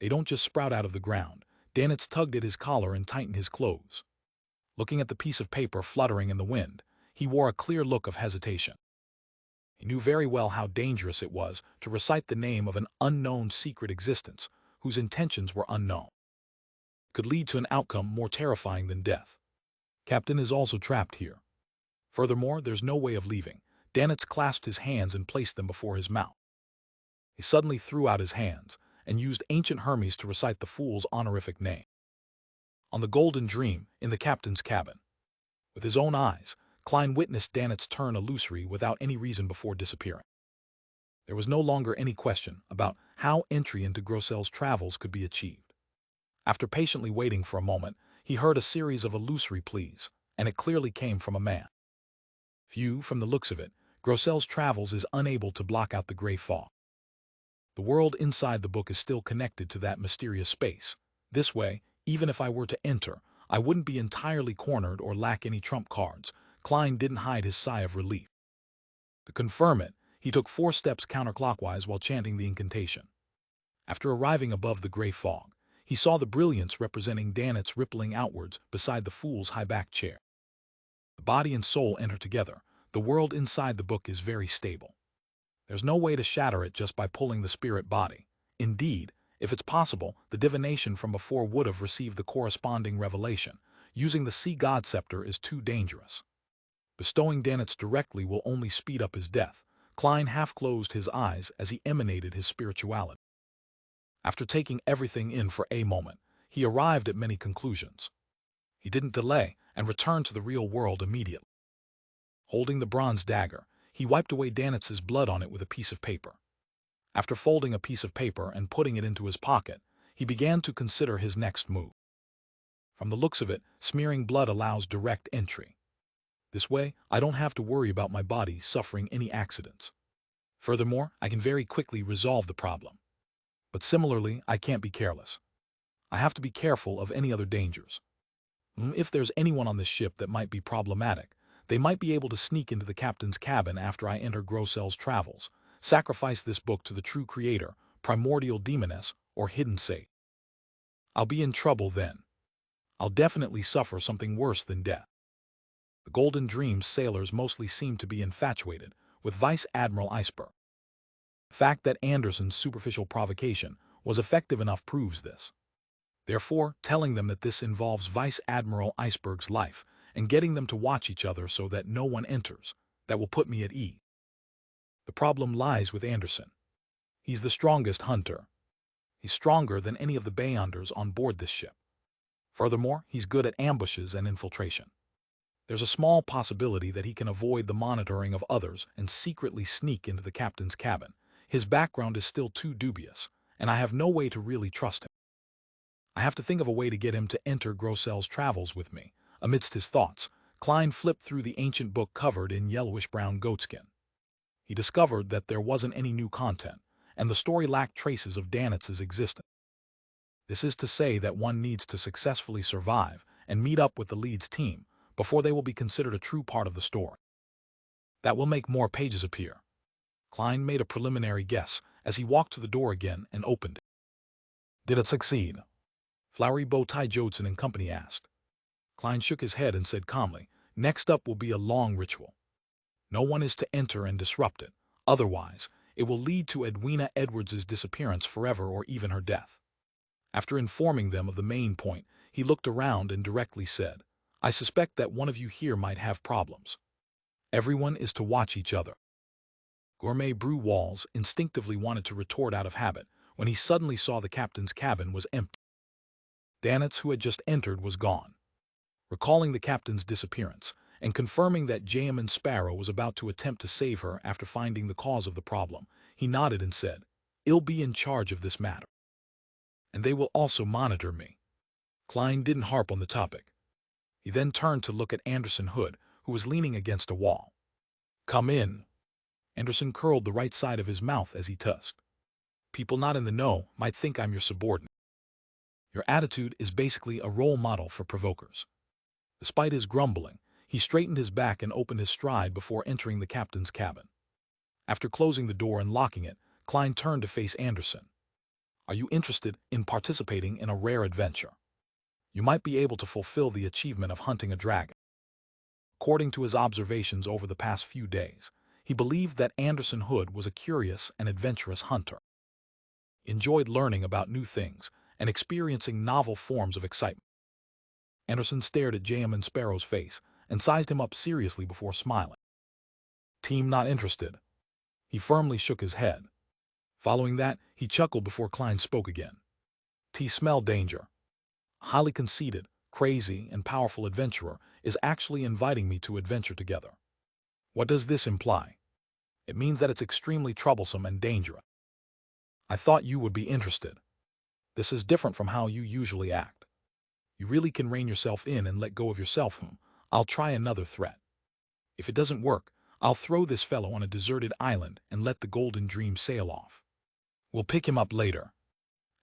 [SPEAKER 1] They don't just sprout out of the ground. Danitz tugged at his collar and tightened his clothes. Looking at the piece of paper fluttering in the wind, he wore a clear look of hesitation. He knew very well how dangerous it was to recite the name of an unknown secret existence whose intentions were unknown. It could lead to an outcome more terrifying than death. Captain is also trapped here. Furthermore, there's no way of leaving. Danitz clasped his hands and placed them before his mouth. He suddenly threw out his hands and used ancient Hermes to recite the Fool's honorific name. On the Golden Dream, in the captain's cabin. With his own eyes, Klein witnessed Danitz turn illusory without any reason before disappearing. There was no longer any question about how entry into Grossel's travels could be achieved. After patiently waiting for a moment, he heard a series of illusory pleas, and it clearly came from a man. Few, from the looks of it, Grossel's travels is unable to block out the gray fog. The world inside the book is still connected to that mysterious space. This way, even if I were to enter, I wouldn't be entirely cornered or lack any trump cards. Klein didn't hide his sigh of relief. To confirm it, he took 4 steps counterclockwise while chanting the incantation. After arriving above the gray fog, he saw the brilliance representing Danitz rippling outwards beside the Fool's high-backed chair. The body and soul enter together. The world inside the book is very stable. There's no way to shatter it just by pulling the spirit body. Indeed, if it's possible, the divination from before would have received the corresponding revelation. Using the sea god scepter is too dangerous. Bestowing Danitz directly will only speed up his death. Klein half closed his eyes as he emanated his spirituality. After taking everything in for a moment, he arrived at many conclusions. He didn't delay and returned to the real world immediately. Holding the bronze dagger, he wiped away Danitz's blood on it with a piece of paper. After folding a piece of paper and putting it into his pocket, he began to consider his next move. From the looks of it, smearing blood allows direct entry. This way, I don't have to worry about my body suffering any accidents. Furthermore, I can very quickly resolve the problem. But similarly, I can't be careless. I have to be careful of any other dangers. If there's anyone on this ship that might be problematic, they might be able to sneak into the captain's cabin after I enter Grossel's travels, sacrifice this book to the true creator, primordial demoness, or hidden sage. I'll be in trouble then. I'll definitely suffer something worse than death. The Golden Dream's sailors mostly seem to be infatuated with Vice Admiral Iceberg. The fact that Anderson's superficial provocation was effective enough proves this. Therefore, telling them that this involves Vice Admiral Iceberg's life and getting them to watch each other so that no one enters, that will put me at ease. The problem lies with Anderson. He's the strongest hunter. He's stronger than any of the Beyonders on board this ship. Furthermore, he's good at ambushes and infiltration. There's a small possibility that he can avoid the monitoring of others and secretly sneak into the captain's cabin. His background is still too dubious, and I have no way to really trust him. I have to think of a way to get him to enter Grossel's travels with me. Amidst his thoughts, Klein flipped through the ancient book covered in yellowish-brown goatskin. He discovered that there wasn't any new content, and the story lacked traces of Danitz's existence. This is to say that one needs to successfully survive and meet up with the lead's team before they will be considered a true part of the story. That will make more pages appear. Klein made a preliminary guess as he walked to the door again and opened it. Did it succeed? Flowery Bowtie Jodson and Company asked. Klein shook his head and said calmly, "Next up will be a long ritual. No one is to enter and disrupt it. Otherwise, it will lead to Edwina Edwards's disappearance forever or even her death." After informing them of the main point, he looked around and directly said, "I suspect that one of you here might have problems. Everyone is to watch each other." Gourmet Brew Walls instinctively wanted to retort out of habit when he suddenly saw the captain's cabin was empty. Danitz, who had just entered, was gone. Recalling the captain's disappearance and confirming that J.M. and Sparrow was about to attempt to save her after finding the cause of the problem, he nodded and said, "I'll be in charge of this matter. And they will also monitor me." Klein didn't harp on the topic. He then turned to look at Anderson Hood, who was leaning against a wall. "Come in." Anderson curled the right side of his mouth as he tusked. "People not in the know might think I'm your subordinate. Your attitude is basically a role model for provokers." Despite his grumbling, he straightened his back and opened his stride before entering the captain's cabin. After closing the door and locking it, Klein turned to face Anderson. "Are you interested in participating in a rare adventure? You might be able to fulfill the achievement of hunting a dragon." According to his observations over the past few days, he believed that Anderson Hood was a curious and adventurous hunter. He enjoyed learning about new things and experiencing novel forms of excitement. Anderson stared at Jamin Sparrow's face and sized him up seriously before smiling. "Team not interested." He firmly shook his head. Following that, he chuckled before Klein spoke again. "T smell danger. A highly conceited, crazy, and powerful adventurer is actually inviting me to adventure together. What does this imply? It means that it's extremely troublesome and dangerous. I thought you would be interested. This is different from how you usually act. You really can rein yourself in and let go of yourself. I'll try another threat. If it doesn't work, I'll throw this fellow on a deserted island and let the Golden Dream sail off. We'll pick him up later."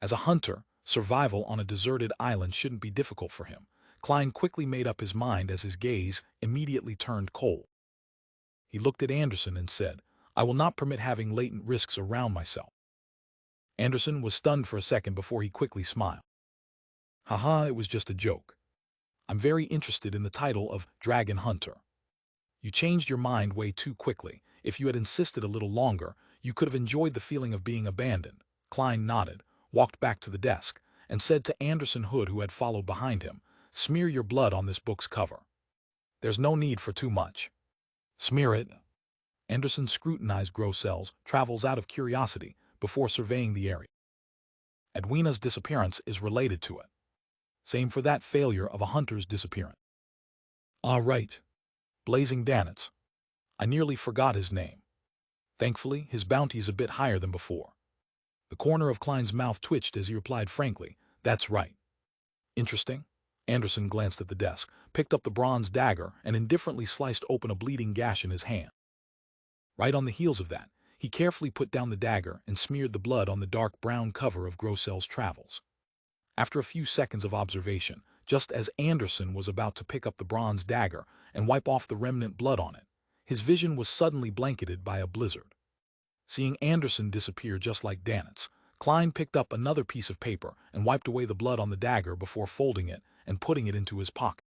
[SPEAKER 1] As a hunter, survival on a deserted island shouldn't be difficult for him. Klein quickly made up his mind as his gaze immediately turned cold. He looked at Anderson and said, "I will not permit having latent risks around myself." Anderson was stunned for a second before he quickly smiled. "Haha, it was just a joke. I'm very interested in the title of Dragon Hunter. You changed your mind way too quickly. If you had insisted a little longer, you could have enjoyed the feeling of being abandoned." Klein nodded, walked back to the desk, and said to Anderson Hood, who had followed behind him, "Smear your blood on this book's cover. There's no need for too much." "Smear it." Anderson scrutinized Grossel's travels out of curiosity before surveying the area. "Edwina's disappearance is related to it. Same for that failure of a hunter's disappearance." "Ah, right. Blazing Danitz. I nearly forgot his name. Thankfully, his bounty is a bit higher than before." The corner of Klein's mouth twitched as he replied frankly, "That's right." "Interesting." Anderson glanced at the desk, picked up the bronze dagger, and indifferently sliced open a bleeding gash in his hand. Right on the heels of that, he carefully put down the dagger and smeared the blood on the dark brown cover of Grossel's Travels. After a few seconds of observation, just as Anderson was about to pick up the bronze dagger and wipe off the remnant blood on it, his vision was suddenly blanketed by a blizzard. Seeing Anderson disappear just like Danitz, Klein picked up another piece of paper and wiped away the blood on the dagger before folding it and putting it into his pocket.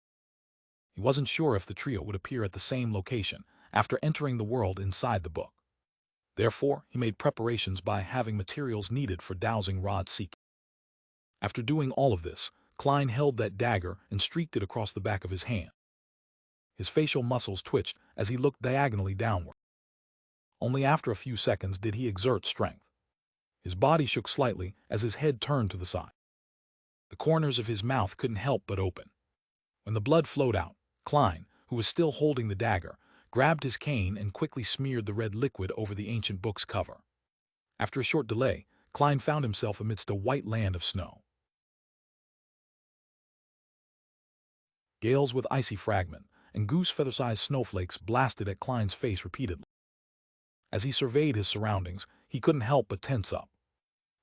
[SPEAKER 1] He wasn't sure if the trio would appear at the same location after entering the world inside the book. Therefore, he made preparations by having materials needed for dowsing rod seeking. After doing all of this, Klein held that dagger and streaked it across the back of his hand. His facial muscles twitched as he looked diagonally downward. Only after a few seconds did he exert strength. His body shook slightly as his head turned to the side. The corners of his mouth couldn't help but open. When the blood flowed out, Klein, who was still holding the dagger, grabbed his cane and quickly smeared the red liquid over the ancient book's cover. After a short delay, Klein found himself amidst a white land of snow. Gales with icy fragment and goose feather-sized snowflakes blasted at Klein's face repeatedly. As he surveyed his surroundings, he couldn't help but tense up.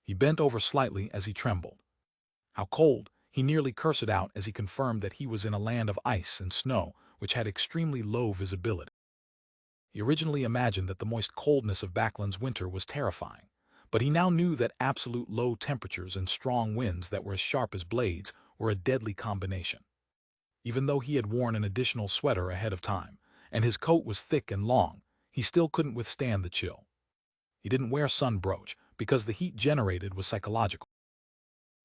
[SPEAKER 1] He bent over slightly as he trembled. How cold! He nearly cursed out as he confirmed that he was in a land of ice and snow which had extremely low visibility. He originally imagined that the moist coldness of Backland's winter was terrifying, but he now knew that absolute low temperatures and strong winds that were as sharp as blades were a deadly combination. Even though he had worn an additional sweater ahead of time, and his coat was thick and long, he still couldn't withstand the chill. He didn't wear sun brooch because the heat generated was psychological.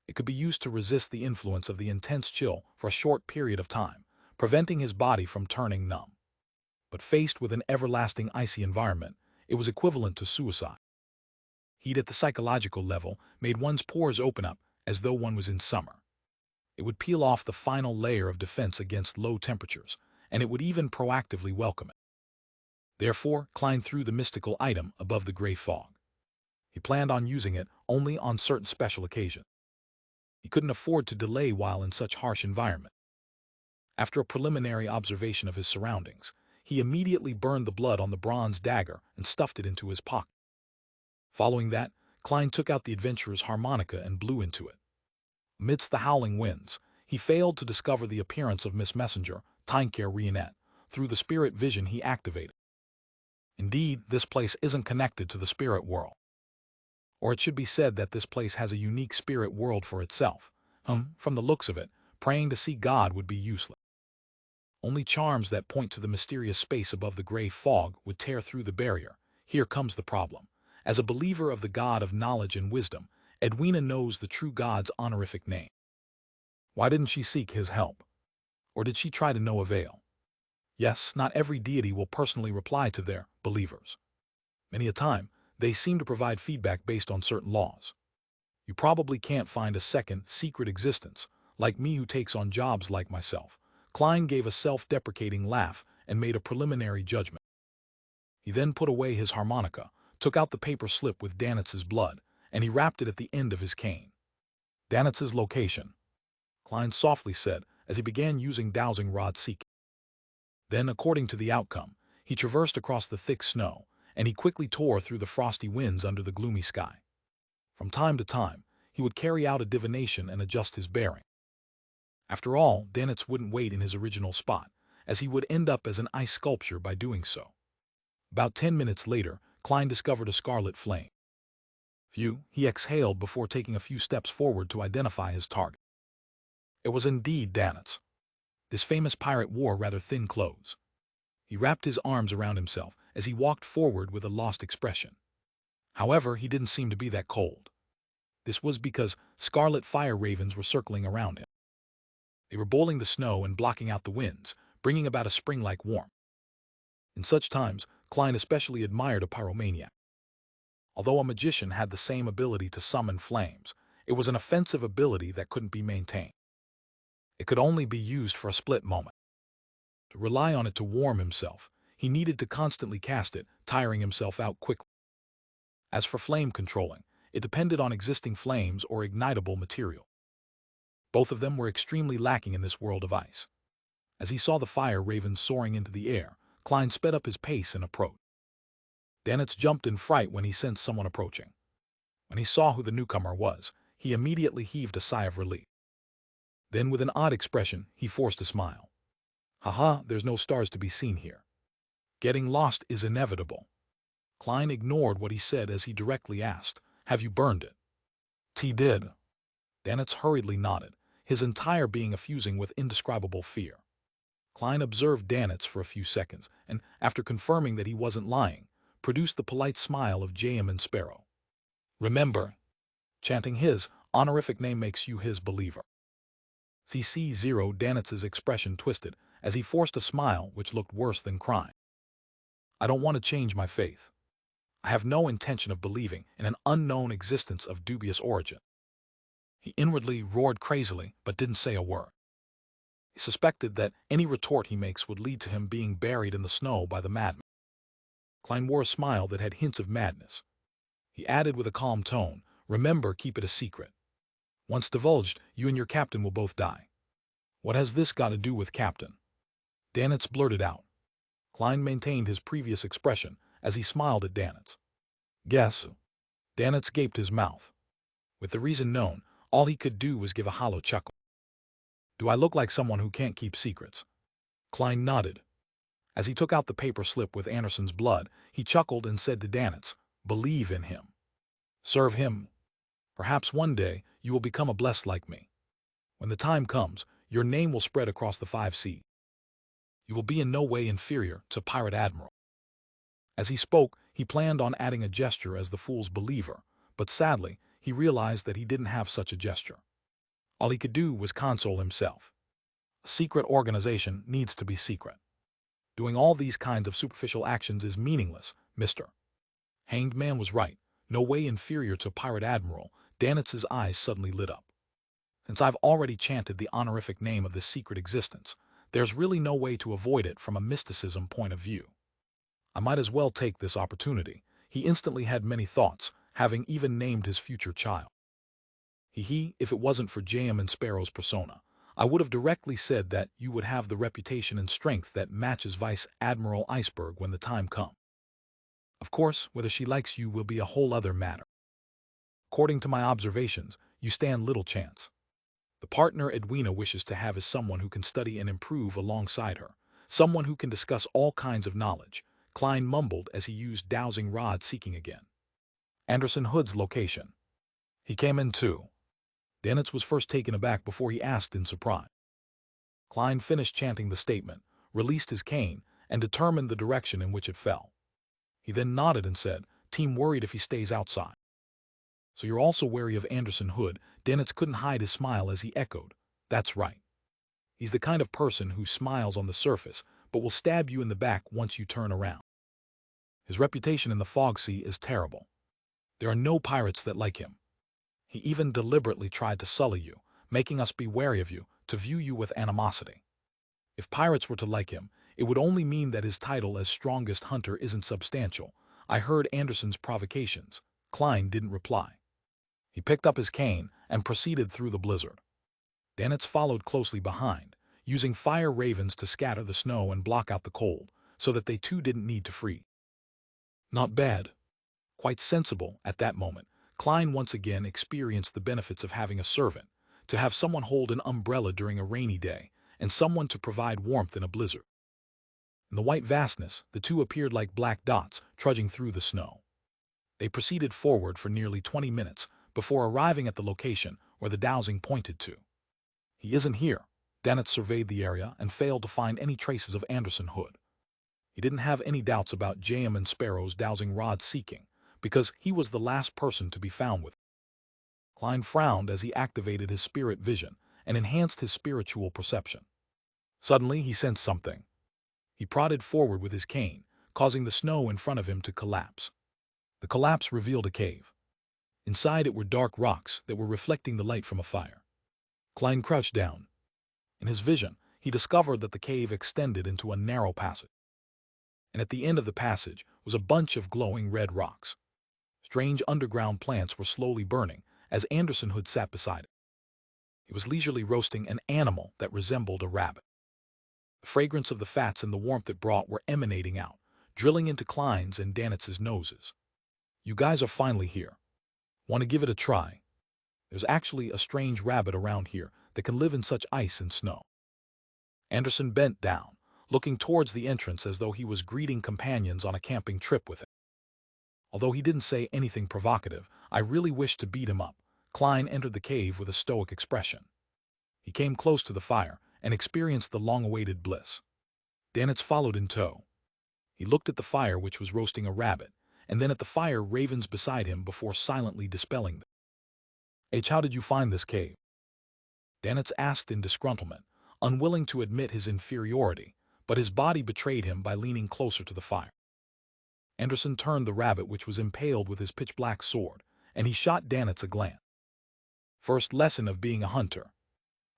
[SPEAKER 1] It could be used to resist the influence of the intense chill for a short period of time, preventing his body from turning numb. But faced with an everlasting icy environment, it was equivalent to suicide. Heat at the psychological level made one's pores open up as though one was in summer. It would peel off the final layer of defense against low temperatures, and it would even proactively welcome it. Therefore, Klein threw the mystical item above the gray fog. He planned on using it only on certain special occasions. He couldn't afford to delay while in such harsh environment. After a preliminary observation of his surroundings, he immediately burned the blood on the bronze dagger and stuffed it into his pocket. Following that, Klein took out the adventurer's harmonica and blew into it. Amidst the howling winds, he failed to discover the appearance of Miss Messenger, Tinker Rionette, through the spirit vision he activated. Indeed, this place isn't connected to the spirit world. Or it should be said that this place has a unique spirit world for itself. From the looks of it, praying to see God would be useless. Only charms that point to the mysterious space above the gray fog would tear through the barrier. Here comes the problem. As a believer of the God of knowledge and wisdom, Edwina knows the true God's honorific name. Why didn't she seek his help? Or did she try to no avail? Yes, not every deity will personally reply to their believers. Many a time, they seem to provide feedback based on certain laws. You probably can't find a second, secret existence, like me who takes on jobs like myself. Klein gave a self-deprecating laugh and made a preliminary judgment. He then put away his harmonica, took out the paper slip with Danitz's blood, and he wrapped it at the end of his cane. Danitz's location, Klein softly said as he began using dowsing rod seeking. Then, according to the outcome, he traversed across the thick snow, and he quickly tore through the frosty winds under the gloomy sky. From time to time, he would carry out a divination and adjust his bearing. After all, Danitz wouldn't wait in his original spot, as he would end up as an ice sculpture by doing so. About 10 minutes later, Klein discovered a scarlet flame. Phew, he exhaled before taking a few steps forward to identify his target. It was indeed Danitz. This famous pirate wore rather thin clothes. He wrapped his arms around himself as he walked forward with a lost expression. However, he didn't seem to be that cold. This was because scarlet fire ravens were circling around him. They were boiling the snow and blocking out the winds, bringing about a spring-like warmth. In such times, Klein especially admired a pyromaniac. Although a magician had the same ability to summon flames, it was an offensive ability that couldn't be maintained. It could only be used for a split moment. To rely on it to warm himself, he needed to constantly cast it, tiring himself out quickly. As for flame controlling, it depended on existing flames or ignitable material. Both of them were extremely lacking in this world of ice. As he saw the fire ravens soaring into the air, Klein sped up his pace and approached. Danitz jumped in fright when he sensed someone approaching. When he saw who the newcomer was, he immediately heaved a sigh of relief. Then, with an odd expression, he forced a smile. Haha, there's no stars to be seen here. Getting lost is inevitable. Klein ignored what he said as he directly asked, "Have you burned it?" "He did." Danitz hurriedly nodded, his entire being effusing with indescribable fear. Klein observed Danitz for a few seconds, and, after confirming that he wasn't lying, produced the polite smile of J.M. and Sparrow. "Remember, chanting his honorific name makes you his believer." CC0 Danitz's expression twisted as he forced a smile which looked worse than crying. "I don't want to change my faith. I have no intention of believing in an unknown existence of dubious origin." He inwardly roared crazily, but didn't say a word. He suspected that any retort he makes would lead to him being buried in the snow by the madman. Klein wore a smile that had hints of madness. He added with a calm tone, "Remember, keep it a secret. Once divulged, you and your captain will both die." "What has this got to do with captain?" Danitz blurted out. Klein maintained his previous expression as he smiled at Danitz. "Guess." Danitz gaped his mouth. With the reason known, all he could do was give a hollow chuckle. "Do I look like someone who can't keep secrets?" Klein nodded. As he took out the paper slip with Anderson's blood, he chuckled and said to Danitz, "Believe in him. Serve him. Perhaps one day you will become a blessed like me. When the time comes, your name will spread across the 5 seas. You will be in no way inferior to Pirate Admiral." As he spoke, he planned on adding a gesture as the fool's believer, but sadly, he realized that he didn't have such a gesture. All he could do was console himself. A secret organization needs to be secret. Doing all these kinds of superficial actions is meaningless, Mr. Hanged Man was right. No way inferior to Pirate Admiral. Danitz's eyes suddenly lit up. Since I've already chanted the honorific name of this secret existence, there's really no way to avoid it from a mysticism point of view. I might as well take this opportunity. He instantly had many thoughts, having even named his future child. If it wasn't for J.M. and Sparrow's persona, I would have directly said that you would have the reputation and strength that matches Vice Admiral Iceberg when the time comes. Of course, whether she likes you will be a whole other matter. According to my observations, you stand little chance. The partner Edwina wishes to have is someone who can study and improve alongside her, someone who can discuss all kinds of knowledge, Klein mumbled as he used dowsing rod seeking again. Anderson Hood's location. He came in too. Dennis was first taken aback before he asked in surprise. Klein finished chanting the statement, released his cane, and determined the direction in which it fell. He then nodded and said, "Team worried if he stays outside." "So you're also wary of Anderson Hood?" Dennis couldn't hide his smile as he echoed, "That's right. He's the kind of person who smiles on the surface, but will stab you in the back once you turn around. His reputation in the fog sea is terrible. There are no pirates that like him. He even deliberately tried to sully you, making us be wary of you, to view you with animosity. If pirates were to like him, it would only mean that his title as strongest hunter isn't substantial. I heard Anderson's provocations." Klein didn't reply. He picked up his cane and proceeded through the blizzard. Dennis followed closely behind, using fire ravens to scatter the snow and block out the cold, so that they too didn't need to freeze. Not bad. Quite sensible at that moment. Klein once again experienced the benefits of having a servant, to have someone hold an umbrella during a rainy day, and someone to provide warmth in a blizzard. In the white vastness, the two appeared like black dots trudging through the snow. They proceeded forward for nearly 20 minutes before arriving at the location where the dowsing pointed to. "He isn't here." Dennis surveyed the area and failed to find any traces of Anderson Hood. He didn't have any doubts about J.M. and Sparrow's dowsing rod seeking, because he was the last person to be found with. Klein frowned as he activated his spirit vision and enhanced his spiritual perception. Suddenly he sensed something. He prodded forward with his cane, causing the snow in front of him to collapse. The collapse revealed a cave. Inside it were dark rocks that were reflecting the light from a fire. Klein crouched down. In his vision, he discovered that the cave extended into a narrow passage. And at the end of the passage was a bunch of glowing red rocks. Strange underground plants were slowly burning as Anderson Hood sat beside it. He was leisurely roasting an animal that resembled a rabbit. The fragrance of the fats and the warmth it brought were emanating out, drilling into Klein's and Dennis's noses. "You guys are finally here. Want to give it a try? There's actually a strange rabbit around here that can live in such ice and snow." Anderson bent down, looking towards the entrance as though he was greeting companions on a camping trip with him. Although he didn't say anything provocative, I really wished to beat him up. Klein entered the cave with a stoic expression. He came close to the fire and experienced the long-awaited bliss. Dennis followed in tow. He looked at the fire which was roasting a rabbit, and then at the fire ravens beside him before silently dispelling them. "How did you find this cave?" Dennis asked in disgruntlement, unwilling to admit his inferiority, but his body betrayed him by leaning closer to the fire. Anderson turned the rabbit which was impaled with his pitch-black sword, and he shot Dennis a glance. "First lesson of being a hunter.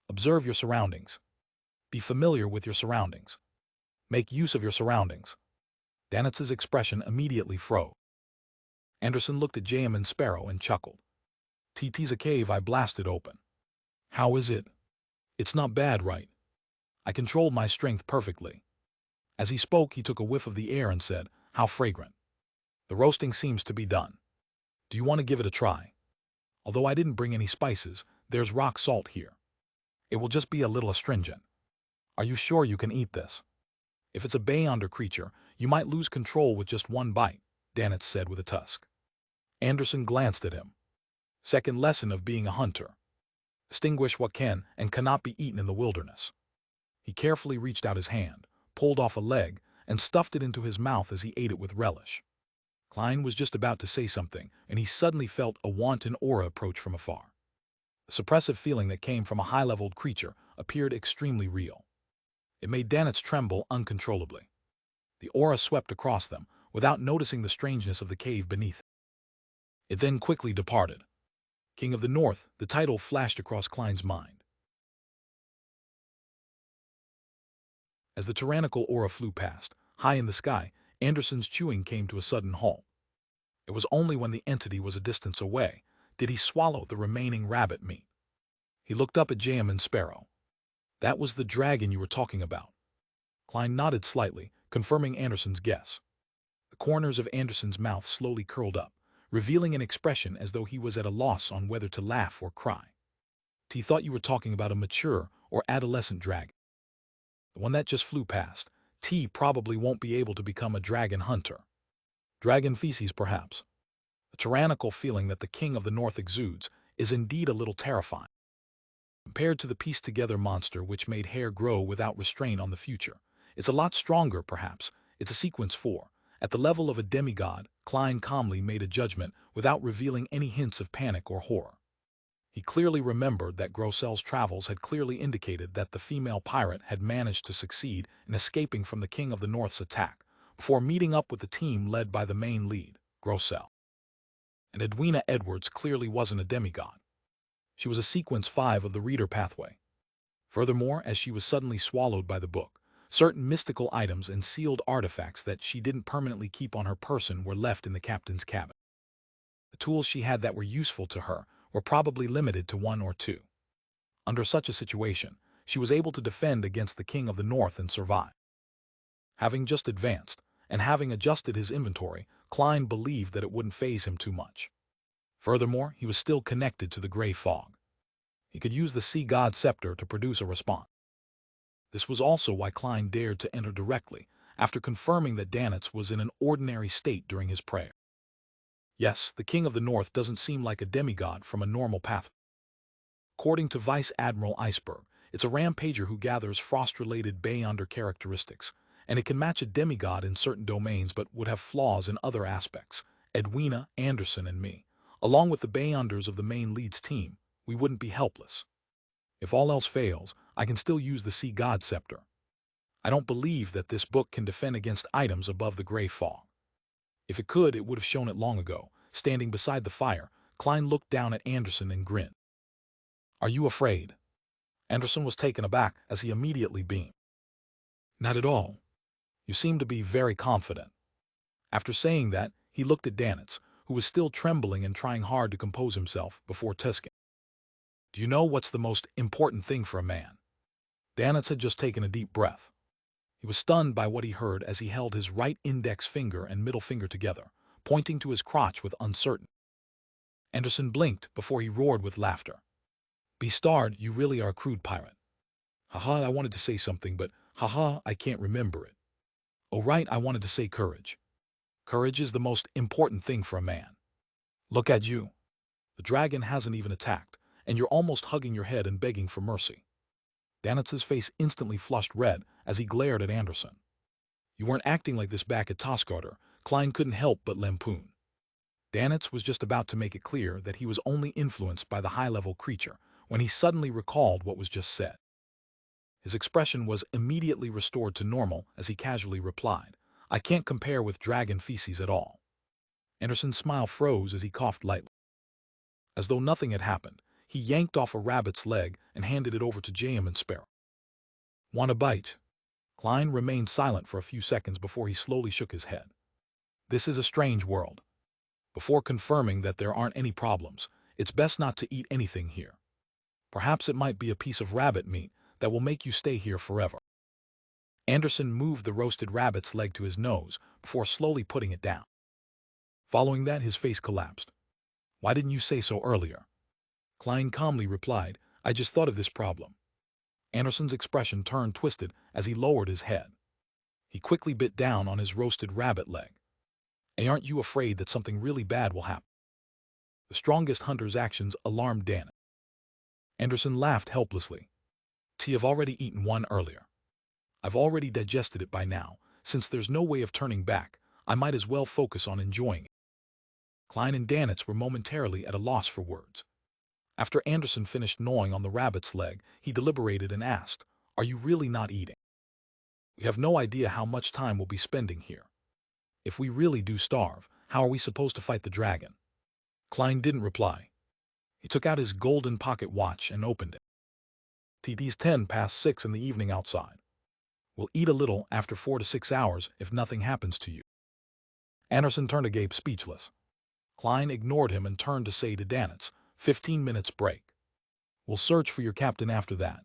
[SPEAKER 1] Observe your surroundings. Be familiar with your surroundings. Make use of your surroundings." Dennis's expression immediately froze. Anderson looked at J.M. and Sparrow and chuckled. "TT's a cave I blasted open. How is it?" "It's not bad, right? I controlled my strength perfectly." As he spoke, he took a whiff of the air and said, "How fragrant. The roasting seems to be done. Do you want to give it a try? Although I didn't bring any spices, there's rock salt here. It will just be a little astringent. Are you sure you can eat this? If it's a Beyonder creature, you might lose control with just one bite," Dennis said with a tusk. Anderson glanced at him. "Second lesson of being a hunter. Distinguish what can and cannot be eaten in the wilderness." He carefully reached out his hand, pulled off a leg, and stuffed it into his mouth as he ate it with relish. Klein was just about to say something, and he suddenly felt a wanton aura approach from afar. The suppressive feeling that came from a high-leveled creature appeared extremely real. It made Dennis tremble uncontrollably. The aura swept across them, without noticing the strangeness of the cave beneath. It then quickly departed. King of the North, the title flashed across Klein's mind. As the tyrannical aura flew past, high in the sky, Anderson's chewing came to a sudden halt. It was only when the entity was a distance away Did he swallow the remaining rabbit meat? He looked up at Jam and Sparrow. That was the dragon you were talking about. Klein nodded slightly, confirming Anderson's guess. The corners of Anderson's mouth slowly curled up, revealing an expression as though he was at a loss on whether to laugh or cry. He thought you were talking about a mature or adolescent dragon. The one that just flew past. T probably won't be able to become a dragon hunter. Dragon feces, perhaps. The tyrannical feeling that the king of the north exudes is indeed a little terrifying. Compared to the pieced-together monster which made hair grow without restraint on the future, it's a lot stronger, perhaps. It's a sequence 4. At the level of a demigod, Klein calmly made a judgment without revealing any hints of panic or horror. He clearly remembered that Grossel's travels had clearly indicated that the female pirate had managed to succeed in escaping from the King of the North's attack before meeting up with the team led by the main lead, Grossel. And Edwina Edwards clearly wasn't a demigod. She was a sequence 5 of the reader pathway. Furthermore, as she was suddenly swallowed by the book, certain mystical items and sealed artifacts that she didn't permanently keep on her person were left in the captain's cabin. The tools she had that were useful to her were probably limited to 1 or 2. Under such a situation, she was able to defend against the King of the North and survive. Having just advanced, and having adjusted his inventory, Klein believed that it wouldn't faze him too much. Furthermore, he was still connected to the gray fog. He could use the Sea God Scepter to produce a response. This was also why Klein dared to enter directly, after confirming that Danitz was in an ordinary state during his prayer. Yes, the King of the North doesn't seem like a demigod from a normal path. According to Vice Admiral Iceberg, it's a rampager who gathers frost-related Beyonder characteristics, and it can match a demigod in certain domains but would have flaws in other aspects. Edwina, Anderson, and me, along with the Beyonders of the main lead's team, we wouldn't be helpless. If all else fails, I can still use the Sea God Scepter. I don't believe that this book can defend against items above the gray fog. If it could, it would have shown it long ago. Standing beside the fire, Klein looked down at Anderson and grinned. Are you afraid? Anderson was taken aback as he immediately beamed. Not at all. You seem to be very confident. After saying that, he looked at Danitz, who was still trembling and trying hard to compose himself before Tuscan. Do you know what's the most important thing for a man? Danitz had just taken a deep breath. He was stunned by what he heard as he held his right index finger and middle finger together, pointing to his crotch with uncertainty. Anderson blinked before he roared with laughter. Be starred, you really are a crude pirate. Haha, I wanted to say something, but haha, I can't remember it. Oh right, I wanted to say courage. Courage is the most important thing for a man. Look at you. The dragon hasn't even attacked, and you're almost hugging your head and begging for mercy. Danitz's face instantly flushed red as he glared at Anderson. You weren't acting like this back at Toskarter, Klein couldn't help but lampoon. Danitz was just about to make it clear that he was only influenced by the high-level creature when he suddenly recalled what was just said. His expression was immediately restored to normal as he casually replied, I can't compare with dragon feces at all. Anderson's smile froze as he coughed lightly. As though nothing had happened, he yanked off a rabbit's leg and handed it over to Jam and Sparrow. Want a bite? Klein remained silent for a few seconds before he slowly shook his head. This is a strange world. Before confirming that there aren't any problems, it's best not to eat anything here. Perhaps it might be a piece of rabbit meat that will make you stay here forever. Anderson moved the roasted rabbit's leg to his nose before slowly putting it down. Following that, his face collapsed. Why didn't you say so earlier? Klein calmly replied, I just thought of this problem. Anderson's expression turned twisted as he lowered his head. He quickly bit down on his roasted rabbit leg. And aren't you afraid that something really bad will happen? The strongest hunter's actions alarmed Danitz. Anderson laughed helplessly. I've already eaten one earlier. I've already digested it by now. Since there's no way of turning back, I might as well focus on enjoying it. Klein and Danitz were momentarily at a loss for words. After Anderson finished gnawing on the rabbit's leg, he deliberated and asked, Are you really not eating? We have no idea how much time we'll be spending here. If we really do starve, how are we supposed to fight the dragon? Klein didn't reply. He took out his golden pocket watch and opened it. TD's 6:10 in the evening outside. We'll eat a little after 4 to 6 hours if nothing happens to you. Anderson turned agape speechless. Klein ignored him and turned to say to Danitz, 15 minutes break. We'll search for your captain after that.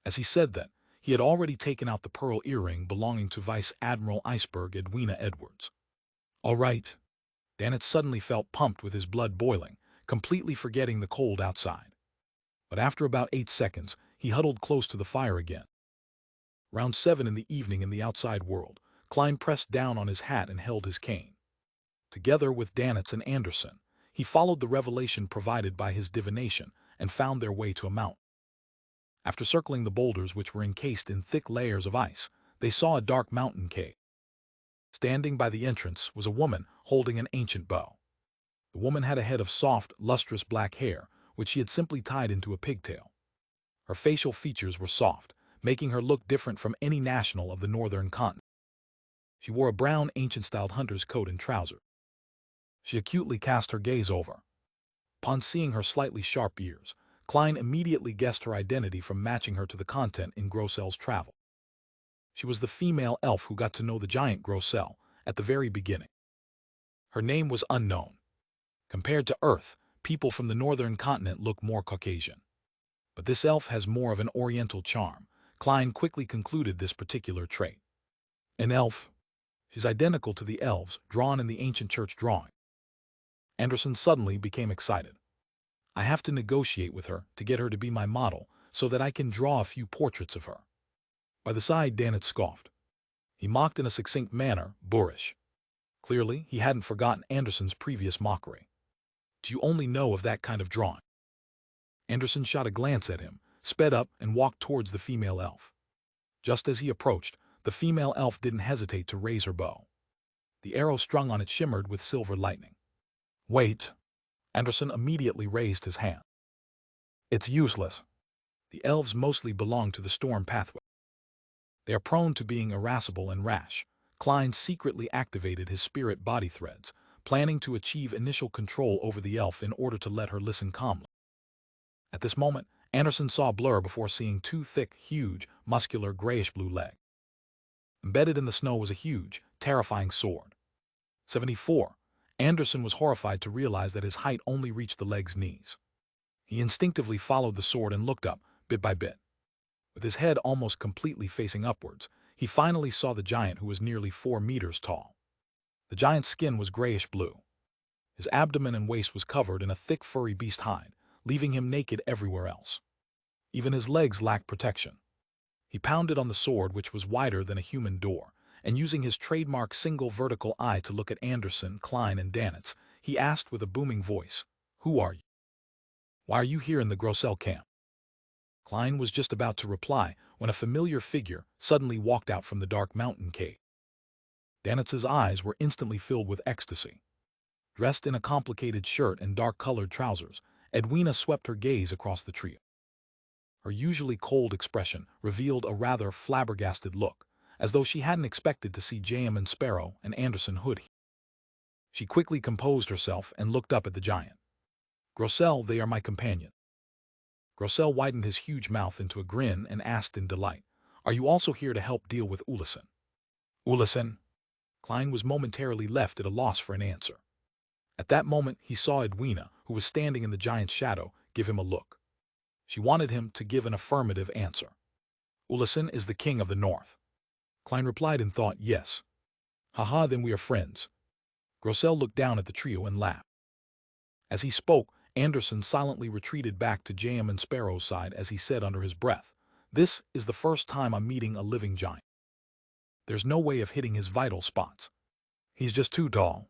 [SPEAKER 1] As he said that, he had already taken out the pearl earring belonging to Vice Admiral Iceberg Edwina Edwards. All right. Danitz suddenly felt pumped with his blood boiling, completely forgetting the cold outside. But after about 8 seconds, he huddled close to the fire again. Round 7 in the evening in the outside world, Klein pressed down on his hat and held his cane. Together with Danitz and Anderson, he followed the revelation provided by his divination and found their way to a mountain. After circling the boulders which were encased in thick layers of ice, they saw a dark mountain cave. Standing by the entrance was a woman holding an ancient bow. The woman had a head of soft, lustrous black hair, which she had simply tied into a pigtail. Her facial features were soft, making her look different from any national of the northern continent. She wore a brown, ancient-styled hunter's coat and trousers. She acutely cast her gaze over. Upon seeing her slightly sharp ears, Klein immediately guessed her identity from matching her to the content in Grossel's travel. She was the female elf who got to know the giant Grossel at the very beginning. Her name was unknown. Compared to Earth, people from the northern continent look more Caucasian. But this elf has more of an oriental charm. Klein quickly concluded this particular trait. An elf. She's identical to the elves drawn in the ancient church drawing. Anderson suddenly became excited. I have to negotiate with her to get her to be my model so that I can draw a few portraits of her. By the side, Danitz scoffed. He mocked in a succinct manner, boorish. Clearly, he hadn't forgotten Anderson's previous mockery. Do you only know of that kind of drawing? Anderson shot a glance at him, sped up, and walked towards the female elf. Just as he approached, the female elf didn't hesitate to raise her bow. The arrow strung on it shimmered with silver lightning. Wait. Anderson immediately raised his hand. It's useless. The elves mostly belong to the storm pathway. They are prone to being irascible and rash. Klein secretly activated his spirit body threads, planning to achieve initial control over the elf in order to let her listen calmly. At this moment, Anderson saw a blur before seeing 2 thick, huge, muscular grayish-blue legs. Embedded in the snow was a huge, terrifying sword. 74. Anderson was horrified to realize that his height only reached the leg's knees. He instinctively followed the sword and looked up, bit by bit. With his head almost completely facing upwards, he finally saw the giant who was nearly 4 meters tall. The giant's skin was grayish-blue. His abdomen and waist was covered in a thick furry beast hide, leaving him naked everywhere else. Even his legs lacked protection. He pounded on the sword, which was wider than a human door, and using his trademark single vertical eye to look at Anderson, Klein, and Danitz, he asked with a booming voice, "Who are you? Why are you here in the Grossel camp?" Klein was just about to reply when a familiar figure suddenly walked out from the dark mountain cave. Danitz's eyes were instantly filled with ecstasy. Dressed in a complicated shirt and dark-colored trousers, Edwina swept her gaze across the trio. Her usually cold expression revealed a rather flabbergasted look, as though she hadn't expected to see J.M. Sparrow and Anderson Hood. She quickly composed herself and looked up at the giant. "Grossel, they are my companion." Grossel widened his huge mouth into a grin and asked in delight, "Are you also here to help deal with Ulyssin?" Ulyssin? Klein was momentarily left at a loss for an answer. At that moment, he saw Edwina, who was standing in the giant's shadow, give him a look. She wanted him to give an affirmative answer. "Ulyssin is the king of the north." Klein replied in thought, "Yes." "Haha, then we are friends." Grossel looked down at the trio and laughed. As he spoke, Anderson silently retreated back to J.M. Sparrow's side as he said under his breath, "This is the first time I'm meeting a living giant. There's no way of hitting his vital spots. He's just too tall."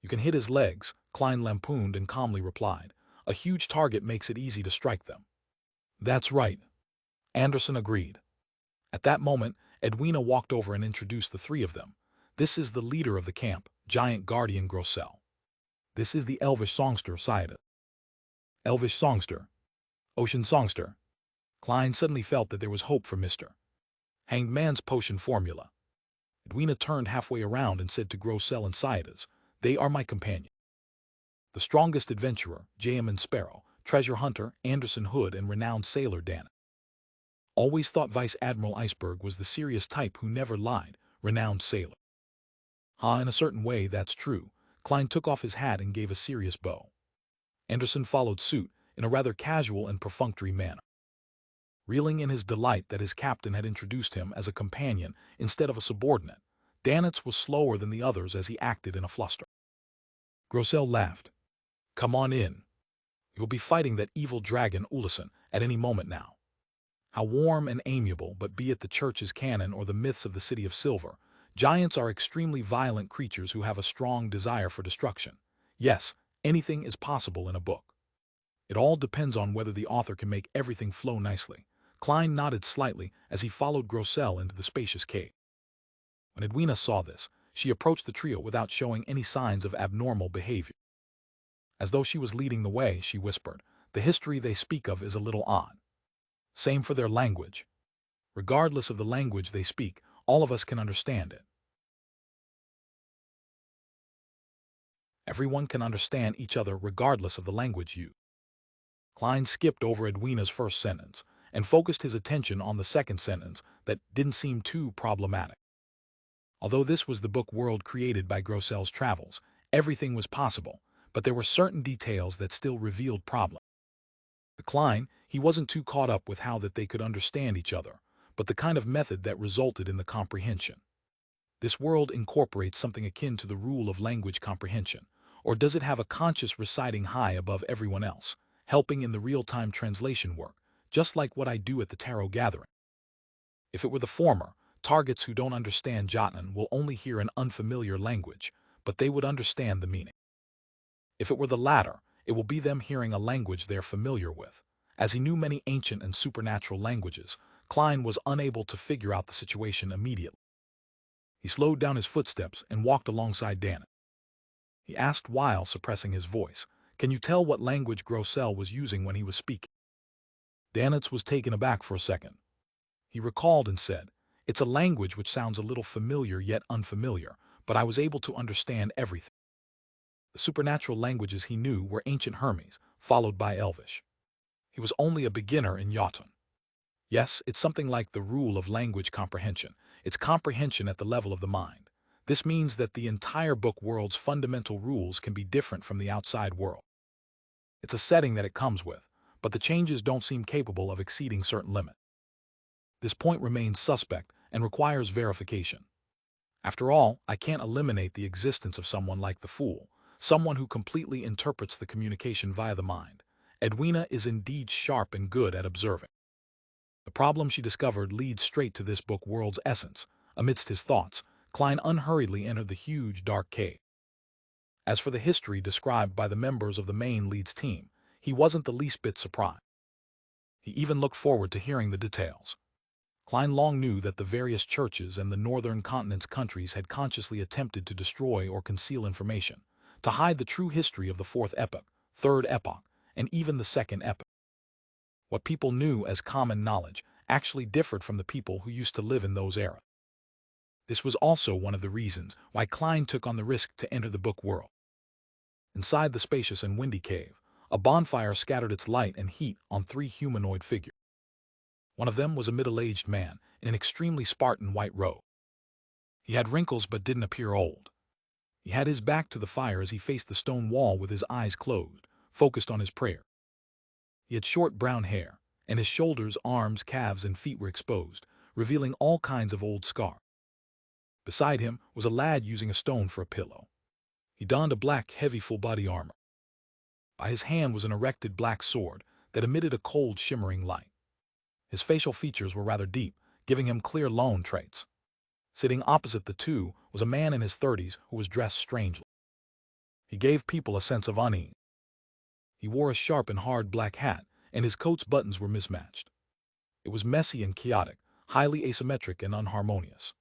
[SPEAKER 1] "You can hit his legs," Klein lampooned and calmly replied. "A huge target makes it easy to strike them." "That's right," Anderson agreed. At that moment, Edwina walked over and introduced the 3 of them. "This is the leader of the camp, Giant Guardian Grossel. This is the elvish songster, Saida." Elvish songster. Ocean songster. Klein suddenly felt that there was hope for Mr. Hanged Man's potion formula. Edwina turned halfway around and said to Grossel and Saidas, "They are my companion. The strongest adventurer, J.M. Sparrow, treasure hunter, Anderson Hood, and renowned sailor Dan. Always thought Vice Admiral Iceberg was the serious type who never lied, renowned sailor." "Ha, in a certain way, that's true," Klein took off his hat and gave a serious bow. Anderson followed suit in a rather casual and perfunctory manner, reeling in his delight that his captain had introduced him as a companion instead of a subordinate. Danitz was slower than the others as he acted in a fluster. Grossel laughed. "Come on in. You'll be fighting that evil dragon Ulison at any moment now. How warm and amiable, but be it the church's canon or the myths of the City of Silver, giants are extremely violent creatures who have a strong desire for destruction. Yes, anything is possible in a book. It all depends on whether the author can make everything flow nicely." Klein nodded slightly as he followed Grossel into the spacious cave. When Edwina saw this, she approached the trio without showing any signs of abnormal behavior. As though she was leading the way, she whispered, "The history they speak of is a little odd. Same for their language. Regardless of the language they speak, all of us can understand it. Everyone can understand each other regardless of the language used." Klein skipped over Edwina's first sentence and focused his attention on the second sentence that didn't seem too problematic. Although this was the book world created by Grossel's travels, everything was possible, but there were certain details that still revealed problems. To Klein, he wasn't too caught up with how that they could understand each other, but the kind of method that resulted in the comprehension. This world incorporates something akin to the rule of language comprehension, or does it have a conscious reciting high above everyone else, helping in the real-time translation work, just like what I do at the tarot gathering? If it were the former, targets who don't understand Jotun will only hear an unfamiliar language, but they would understand the meaning. If it were the latter, it will be them hearing a language they're familiar with. As he knew many ancient and supernatural languages, Klein was unable to figure out the situation immediately. He slowed down his footsteps and walked alongside Danitz. He asked while suppressing his voice, "Can you tell what language Grossel was using when he was speaking?" Danitz was taken aback for a second. He recalled and said, "It's a language which sounds a little familiar yet unfamiliar, but I was able to understand everything." The supernatural languages he knew were ancient Hermes, followed by Elvish. He was only a beginner in Jotun. Yes, it's something like the rule of language comprehension. It's comprehension at the level of the mind. This means that the entire book world's fundamental rules can be different from the outside world. It's a setting that it comes with, but the changes don't seem capable of exceeding certain limits. This point remains suspect and requires verification. After all, I can't eliminate the existence of someone like the Fool, someone who completely interprets the communication via the mind. Edwina is indeed sharp and good at observing. The problem she discovered leads straight to this book world's essence. Amidst his thoughts, Klein unhurriedly entered the huge, dark cave. As for the history described by the members of the main lead's team, he wasn't the least bit surprised. He even looked forward to hearing the details. Klein long knew that the various churches and the northern continent's countries had consciously attempted to destroy or conceal information, to hide the true history of the fourth epoch, third epoch, and even the second epoch. What people knew as common knowledge actually differed from the people who used to live in those eras. This was also one of the reasons why Klein took on the risk to enter the book world. Inside the spacious and windy cave, a bonfire scattered its light and heat on three humanoid figures. One of them was a middle-aged man in an extremely Spartan white robe. He had wrinkles but didn't appear old. He had his back to the fire as he faced the stone wall with his eyes closed, focused on his prayer. He had short brown hair, and his shoulders, arms, calves, and feet were exposed, revealing all kinds of old scars. Beside him was a lad using a stone for a pillow. He donned a black, heavy full-body armor. By his hand was an erected black sword that emitted a cold, shimmering light. His facial features were rather deep, giving him clear lone traits. Sitting opposite the two was a man in his 30s who was dressed strangely. He gave people a sense of unease. He wore a sharp and hard black hat, and his coat's buttons were mismatched. It was messy and chaotic, highly asymmetric and unharmonious.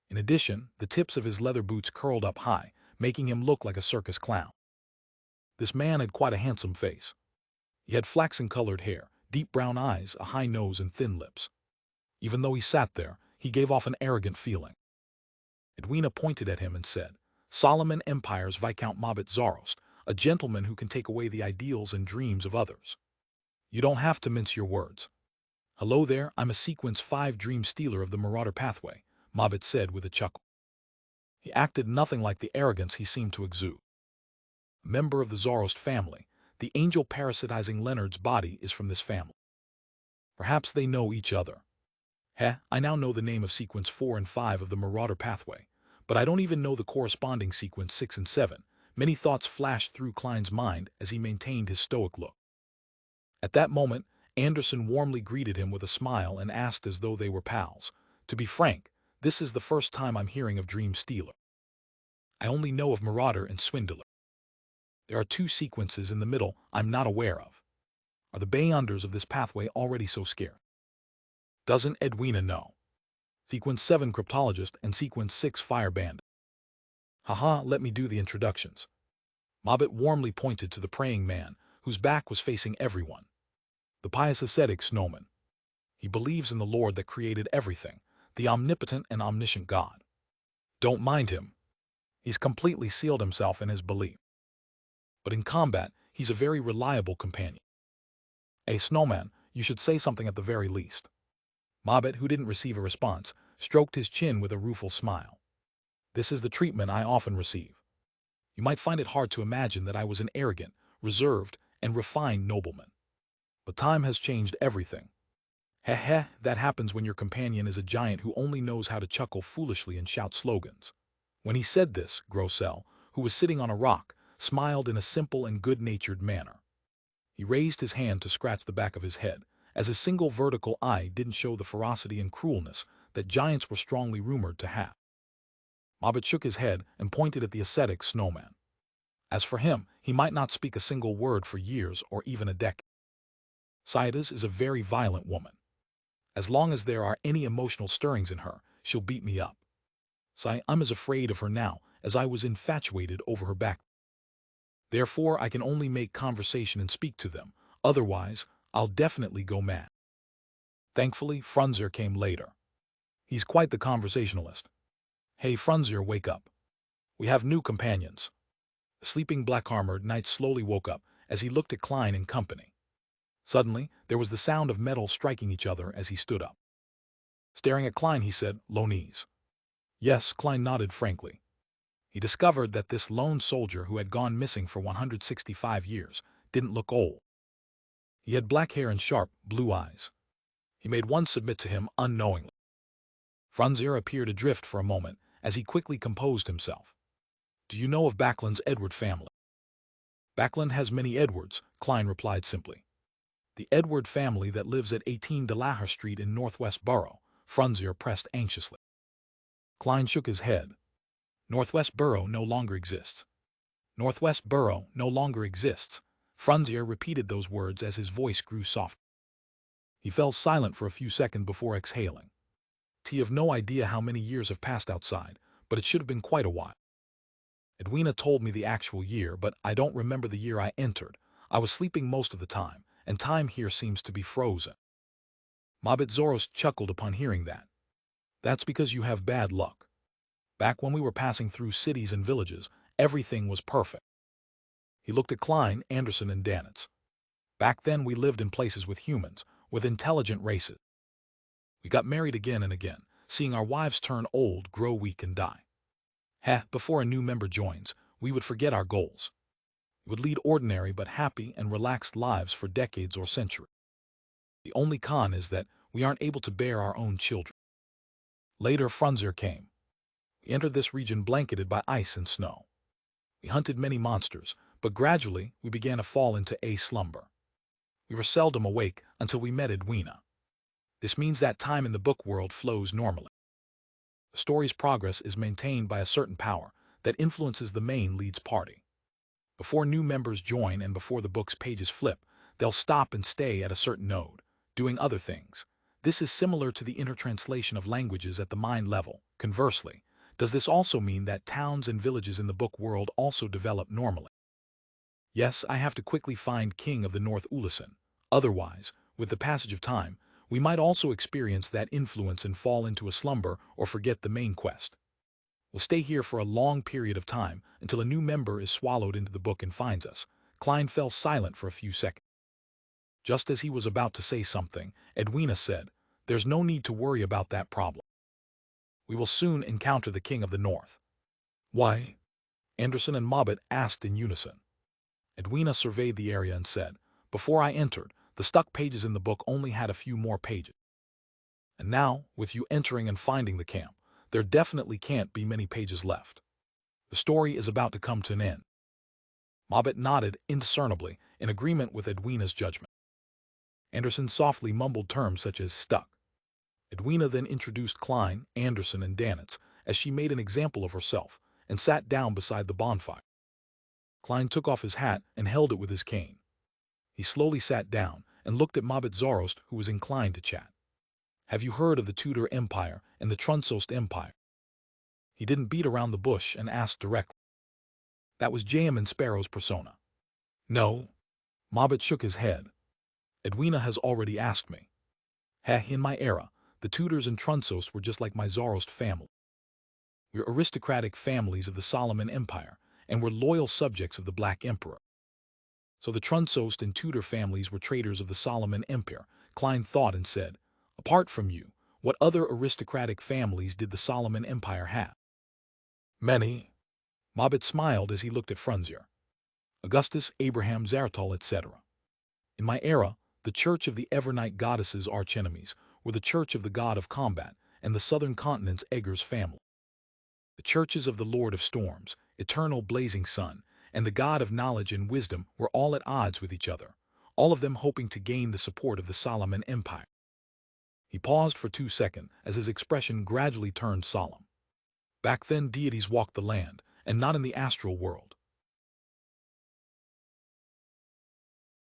[SPEAKER 1] In addition, the tips of his leather boots curled up high, making him look like a circus clown. This man had quite a handsome face. He had flaxen-colored hair, deep brown eyes, a high nose, and thin lips. Even though he sat there, he gave off an arrogant feeling. Edwina pointed at him and said, "Solomon Empire's Viscount Mobbit Zarost, a gentleman who can take away the ideals and dreams of others. You don't have to mince your words." "Hello there, I'm a Sequence 5 Dream Stealer of the Marauder Pathway," Mobbit said with a chuckle. He acted nothing like the arrogance he seemed to exude. member of the Zoroast family. The angel parasitizing Leonard's body is from this family. Perhaps they know each other. I now know the name of sequence 4 and 5 of the Marauder pathway, but I don't even know the corresponding sequence 6 and 7. Many thoughts flashed through Klein's mind as he maintained his stoic look. At that moment, Anderson warmly greeted him with a smile and asked as though they were pals, "To be frank, this is the first time I'm hearing of Dream Stealer. I only know of Marauder and Swindler. There are two sequences in the middle I'm not aware of. Are the Beyonders of this pathway already so scared? Doesn't Edwina know? Sequence 7 Cryptologist and Sequence 6 Fire Bandit. Haha, let me do the introductions." Mobbit warmly pointed to the praying man, whose back was facing everyone. The pious ascetic Snowman. He believes in the Lord that created everything, the omnipotent and omniscient God. Don't mind him. He's completely sealed himself in his belief. But in combat, he's a very reliable companion. Snowman, you should say something at the very least. Mobbit, who didn't receive a response, stroked his chin with a rueful smile. This is the treatment I often receive. You might find it hard to imagine that I was an arrogant, reserved, and refined nobleman. But time has changed everything. That happens when your companion is a giant who only knows how to chuckle foolishly and shout slogans. When he said this, Grossell, who was sitting on a rock, smiled in a simple and good-natured manner. He raised his hand to scratch the back of his head, as his single vertical eye didn't show the ferocity and cruelness that giants were strongly rumored to have. Mobbit shook his head and pointed at the ascetic Snowman. As for him, he might not speak a single word for years or even a decade. Saidas is a very violent woman. As long as there are any emotional stirrings in her, she'll beat me up. I'm as afraid of her now as I was infatuated over her back. Therefore, I can only make conversation and speak to them. Otherwise, I'll definitely go mad. Thankfully, Frunzer came later. He's quite the conversationalist. Hey Frunzer, wake up. We have new companions. The sleeping black-armored knight slowly woke up as he looked at Klein and company. Suddenly, there was the sound of metal striking each other as he stood up. Staring at Klein, he said, "Low knees." Yes, Klein nodded frankly. He discovered that this lone soldier who had gone missing for 165 years didn't look old. He had black hair and sharp, blue eyes. He made one submit to him unknowingly. Frunzer appeared adrift for a moment as he quickly composed himself. "Do you know of Backlund's Edward family?" "Backlund has many Edwards," Klein replied simply. "The Edward family that lives at 18 Delaher Street in Northwest Borough," Frunzer pressed anxiously. Klein shook his head. "Northwest Borough no longer exists." "Northwest Borough no longer exists." Frunzer repeated those words as his voice grew soft. He fell silent for a few seconds before exhaling. "I have no idea how many years have passed outside, but it should have been quite a while. Edwina told me the actual year, but I don't remember the year I entered. I was sleeping most of the time, and time here seems to be frozen." Mobbit Zoros chuckled upon hearing that. "That's because you have bad luck. Back when we were passing through cities and villages, everything was perfect." He looked at Klein, Anderson, and Danitz. "Back then we lived in places with humans, with intelligent races. We got married again and again, seeing our wives turn old, grow weak, and die. Before a new member joins, we would forget our goals. We would lead ordinary but happy and relaxed lives for decades or centuries. The only con is that we aren't able to bear our own children." Later, Frunzer came. We entered this region blanketed by ice and snow. We hunted many monsters, but gradually we began to fall into a slumber. We were seldom awake until we met Edwina. This means that time in the book world flows normally. The story's progress is maintained by a certain power that influences the main lead's party. Before new members join and before the book's pages flip, they'll stop and stay at a certain node, doing other things. This is similar to the intertranslation of languages at the mind level. Conversely, does this also mean that towns and villages in the book world also develop normally? Yes, I have to quickly find King of the North Ulison. Otherwise, with the passage of time, we might also experience that influence and fall into a slumber or forget the main quest. We'll stay here for a long period of time until a new member is swallowed into the book and finds us. Klein fell silent for a few seconds. Just as he was about to say something, Edwina said, "There's no need to worry about that problem. We will soon encounter the King of the North." "Why?" Anderson and Mobbit asked in unison. Edwina surveyed the area and said, "Before I entered, the stuck pages in the book only had a few more pages. And now, with you entering and finding the camp, there definitely can't be many pages left. The story is about to come to an end." Mobbit nodded indiscernibly in agreement with Edwina's judgment. Anderson softly mumbled terms such as stuck. Edwina then introduced Klein, Anderson, and Danitz as she made an example of herself and sat down beside the bonfire. Klein took off his hat and held it with his cane. He slowly sat down and looked at Mobbit Zorost, who was inclined to chat. "Have you heard of the Tudor Empire and the Trunsost Empire?" He didn't beat around the bush and asked directly. That was Jam and Sparrow's persona. "No." Mobbit shook his head. "Edwina has already asked me. In my era, the Tudors and Trunsost were just like my Zorost family. We're aristocratic families of the Solomon Empire, and we're loyal subjects of the Black Emperor." So the Trunsost and Tudor families were traitors of the Solomon Empire, Klein thought and said. "Apart from you, what other aristocratic families did the Solomon Empire have?" "Many." Mobbit smiled as he looked at Frunzier. "Augustus, Abraham, Zaratal, etc. In my era, the Church of the Evernight Goddess's archenemies were the Church of the God of Combat and the Southern Continent's Egger's family. The churches of the Lord of Storms, Eternal Blazing Sun, and the God of Knowledge and Wisdom were all at odds with each other, all of them hoping to gain the support of the Solomon Empire." He paused for 2 seconds as his expression gradually turned solemn. "Back then deities walked the land, and not in the astral world.